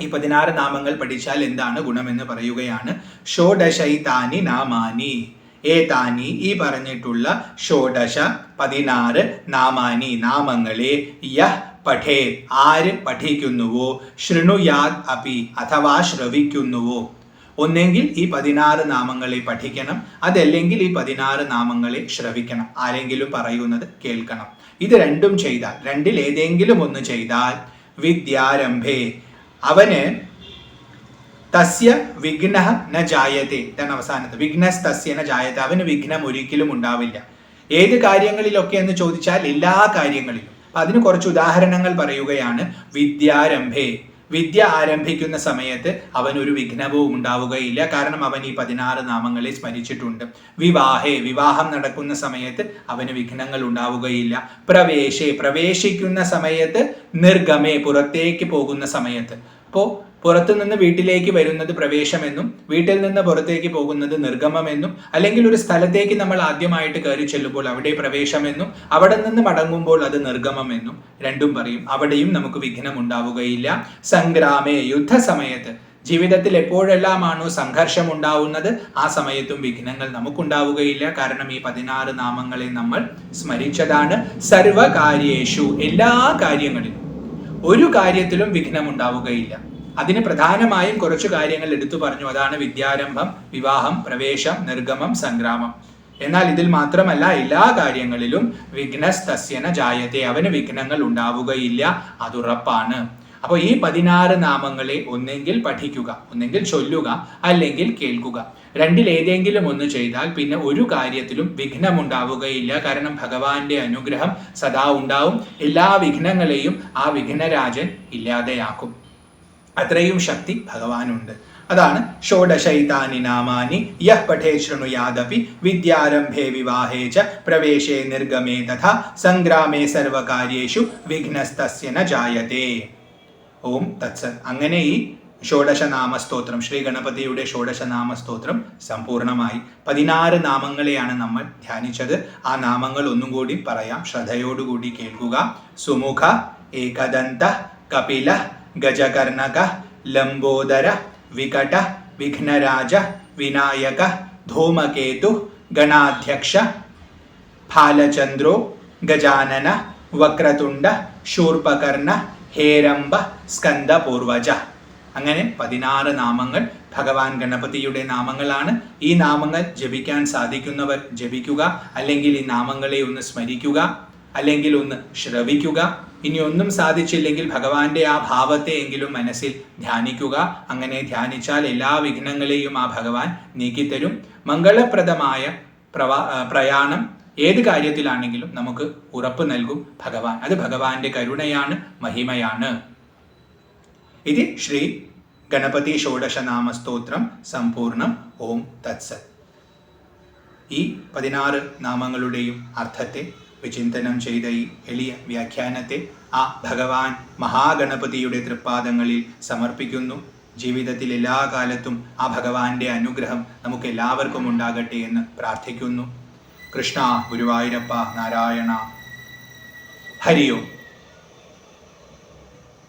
ഈ 16 നാമങ്ങൾ പഠിച്ചാൽ എന്താണ് ഗുണമെന്ന് പറയുകയാണ്. ഷോഡശൈതാനി നാമാനി, ഏതാനി ഈ പറഞ്ഞിട്ടുള്ള ഷോഡശ 16 നാമാനി നാമങ്ങളെ യഹ് പഠേ ആര് പഠിക്കുന്നുവോ, ശൃണുയാത് അപി അഥവാ ശ്രവിക്കുന്നുവോ. ഒന്നെങ്കിൽ ഈ 16 നാമങ്ങളെ പഠിക്കണം, അതല്ലെങ്കിൽ ഈ 16 നാമങ്ങളെ ശ്രവിക്കണം. ആരെങ്കിലും പറയുന്നത് കേൾക്കണം. ഇത് രണ്ടും ചെയ്താൽ, രണ്ടിൽ ഏതെങ്കിലും ഒന്ന് ചെയ്താൽ വിദ്യാരംഭേ അവന് തസ്യ വിഘ്നഃ ന ജായത്തെ. ഇതാണ് അവസാനത്ത്. വിഘ്നസ് തസ്യ ന ജായത്തെ, അവന് വിഘ്നം ഒരിക്കലും ഉണ്ടാവില്ല. ഏത് കാര്യങ്ങളിലൊക്കെ എന്ന് ചോദിച്ചാൽ എല്ലാ കാര്യങ്ങളിലും. അതിന് കുറച്ച് ഉദാഹരണങ്ങൾ പറയുകയാണ്. വിദ്യാരംഭേ, വിദ്യ ആരംഭിക്കുന്ന സമയത്ത് അവനൊരു വിഘ്നവും ഉണ്ടാവുകയില്ല. കാരണം അവൻ ഈ 16 നാമങ്ങളെ സ്മരിച്ചിട്ടുണ്ട്. വിവാഹേ, വിവാഹം നടക്കുന്ന സമയത്ത് അവന് വിഘ്നങ്ങൾ ഉണ്ടാവുകയില്ല. പ്രവേശേ, പ്രവേശിക്കുന്ന സമയത്ത്. നിർഗമേ, പുറത്തേക്ക് പോകുന്ന സമയത്ത്. അപ്പോൾ പുറത്തു നിന്ന് വീട്ടിലേക്ക് വരുന്നത് പ്രവേശമെന്നും വീട്ടിൽ നിന്ന് പുറത്തേക്ക് പോകുന്നത് നിർഗമമെന്നും, അല്ലെങ്കിൽ ഒരു സ്ഥലത്തേക്ക് നമ്മൾ ആദ്യമായിട്ട് കയറി ചെല്ലുമ്പോൾ അവിടെ പ്രവേശമെന്നും, അവിടെ നിന്ന് മടങ്ങുമ്പോൾ അത് നിർഗമമെന്നും രണ്ടും പറയും. അവിടെയും നമുക്ക് വിഘ്നം ഉണ്ടാവുകയില്ല. സംഗ്രാമേ, യുദ്ധസമയത്ത്, ജീവിതത്തിൽ എപ്പോഴെല്ലാമാണോ സംഘർഷം ഉണ്ടാവുന്നത് ആ സമയത്തും വിഘ്നങ്ങൾ നമുക്കുണ്ടാവുകയില്ല. കാരണം ഈ 16 നാമങ്ങളെ നമ്മൾ സ്മരിച്ചതാണ്. സർവകാര്യേഷു, എല്ലാ കാര്യങ്ങളിലും, ഒരു കാര്യത്തിലും വിഘ്നം ഉണ്ടാവുകയില്ല. അതിന് പ്രധാനമായും കുറച്ചു കാര്യങ്ങൾ എടുത്തു പറഞ്ഞു. അതാണ് വിദ്യാരംഭം, വിവാഹം, പ്രവേശം, നിർഗമം, സംഗ്രാമം. എന്നാൽ ഇതിൽ മാത്രമല്ല, എല്ലാ കാര്യങ്ങളിലും വിഘ്നസ്തസ്യ ന ജായത്തെ, അവന് വിഘ്നങ്ങൾ ഉണ്ടാവുകയില്ല, അതുറപ്പാണ്. അപ്പോൾ ഈ 16 നാമങ്ങളെ ഒന്നെങ്കിൽ പഠിക്കുക, ഒന്നെങ്കിൽ ചൊല്ലുക, അല്ലെങ്കിൽ കേൾക്കുക. രണ്ടിൽ ഏതെങ്കിലും ഒന്ന് ചെയ്താൽ പിന്നെ ഒരു കാര്യത്തിലും വിഘ്നമുണ്ടാവുകയില്ല. കാരണം ഭഗവാന്റെ അനുഗ്രഹം സദാ ഉണ്ടാവും. എല്ലാ വിഘ്നങ്ങളെയും ആ വിഘ്നരാജൻ ഇല്ലാതെയാക്കും. അത്രയും ശക്തി ഭഗവാനുണ്ട്. അതാണ് ഷോഡശൈതാനി നാമാനി യഃ പഠേ ശൃണുയാദപി വിദ്യാരംഭേ വിവാഹേ ച പ്രവേശേ നിർഗമേ തഥാ സംഗ്രാമേ സർവകാര്യേഷു വിഘ്നസ്തസ്യ ന ജായതേ. ഓം തത്സത്. അങ്ങനെ ഈ ഷോഡശനാമസ്തോത്രം, ശ്രീ ഗണപതിയുടെ ഷോഡശനാമസ്തോത്രം സമ്പൂർണമായി. 16 നാമങ്ങളെയാണ് നമ്മൾ ധ്യാനിച്ചത്. ആ നാമങ്ങൾ ഒന്നും കൂടി പറയാം, ശ്രദ്ധയോടുകൂടി കേൾക്കുക. സുമുഖ, ഏകദന്ത, കപില, ഗജകർണക, ലംബോദര, വികട, വിഘ്നരാജ, വിനായക, ധൂമകേതു, ഗണാധ്യക്ഷ, ഫാലചന്ദ്രോ, ഗജാനന, വക്രതുണ്ഡ, ശൂർപകർണ, ഹേരംബ, സ്കന്ദപൂർവജ. അങ്ങനെ 16 നാമങ്ങൾ ഭഗവാൻ ഗണപതിയുടെ നാമങ്ങളാണ്. ഈ നാമങ്ങൾ ജപിക്കാൻ സാധിക്കുന്നവർ ജപിക്കുക, അല്ലെങ്കിൽ ഈ നാമങ്ങളെ ഒന്ന് സ്മരിക്കുക, അല്ലെങ്കിൽ ഒന്ന് ശ്രവിക്കുക. ഇനി ഒന്നും സാധിച്ചില്ലെങ്കിൽ ഭഗവാന്റെ ആ ഭാവത്തെ എങ്കിലും മനസ്സിൽ ധ്യാനിക്കുക. അങ്ങനെ ധ്യാനിച്ചാൽ എല്ലാ വിഘ്നങ്ങളെയും ആ ഭഗവാൻ നീക്കിത്തരും. മംഗളപ്രദമായ പ്രയാണം ഏത് കാര്യത്തിലാണെങ്കിലും നമുക്ക് ഉറപ്പ് നൽകും ഭഗവാൻ. അത് ഭഗവാന്റെ കരുണയാണ്, മഹിമയാണ്. ഇത് ശ്രീ ഗണപതി ഷോഡശനാമസ്തോത്രം സമ്പൂർണം. ഓം തത്സത്. ഈ 16 നാമങ്ങളുടെയും അർത്ഥത്തെ വിചിന്തനം ചെയ്ത ഈ എളിയ വ്യാഖ്യാനത്തെ ആ ഭഗവാൻ മഹാഗണപതിയുടെ തൃപ്പാദങ്ങളിൽ സമർപ്പിക്കുന്നു. ജീവിതത്തിൽ എല്ലാ കാലത്തും ആ ഭഗവാന്റെ അനുഗ്രഹം നമുക്ക് എല്ലാവർക്കും ഉണ്ടാകട്ടെ എന്ന് പ്രാർത്ഥിക്കുന്നു. കൃഷ്ണ ഗുരുവായൂരപ്പ നാരായണ. ഹരി ഓം.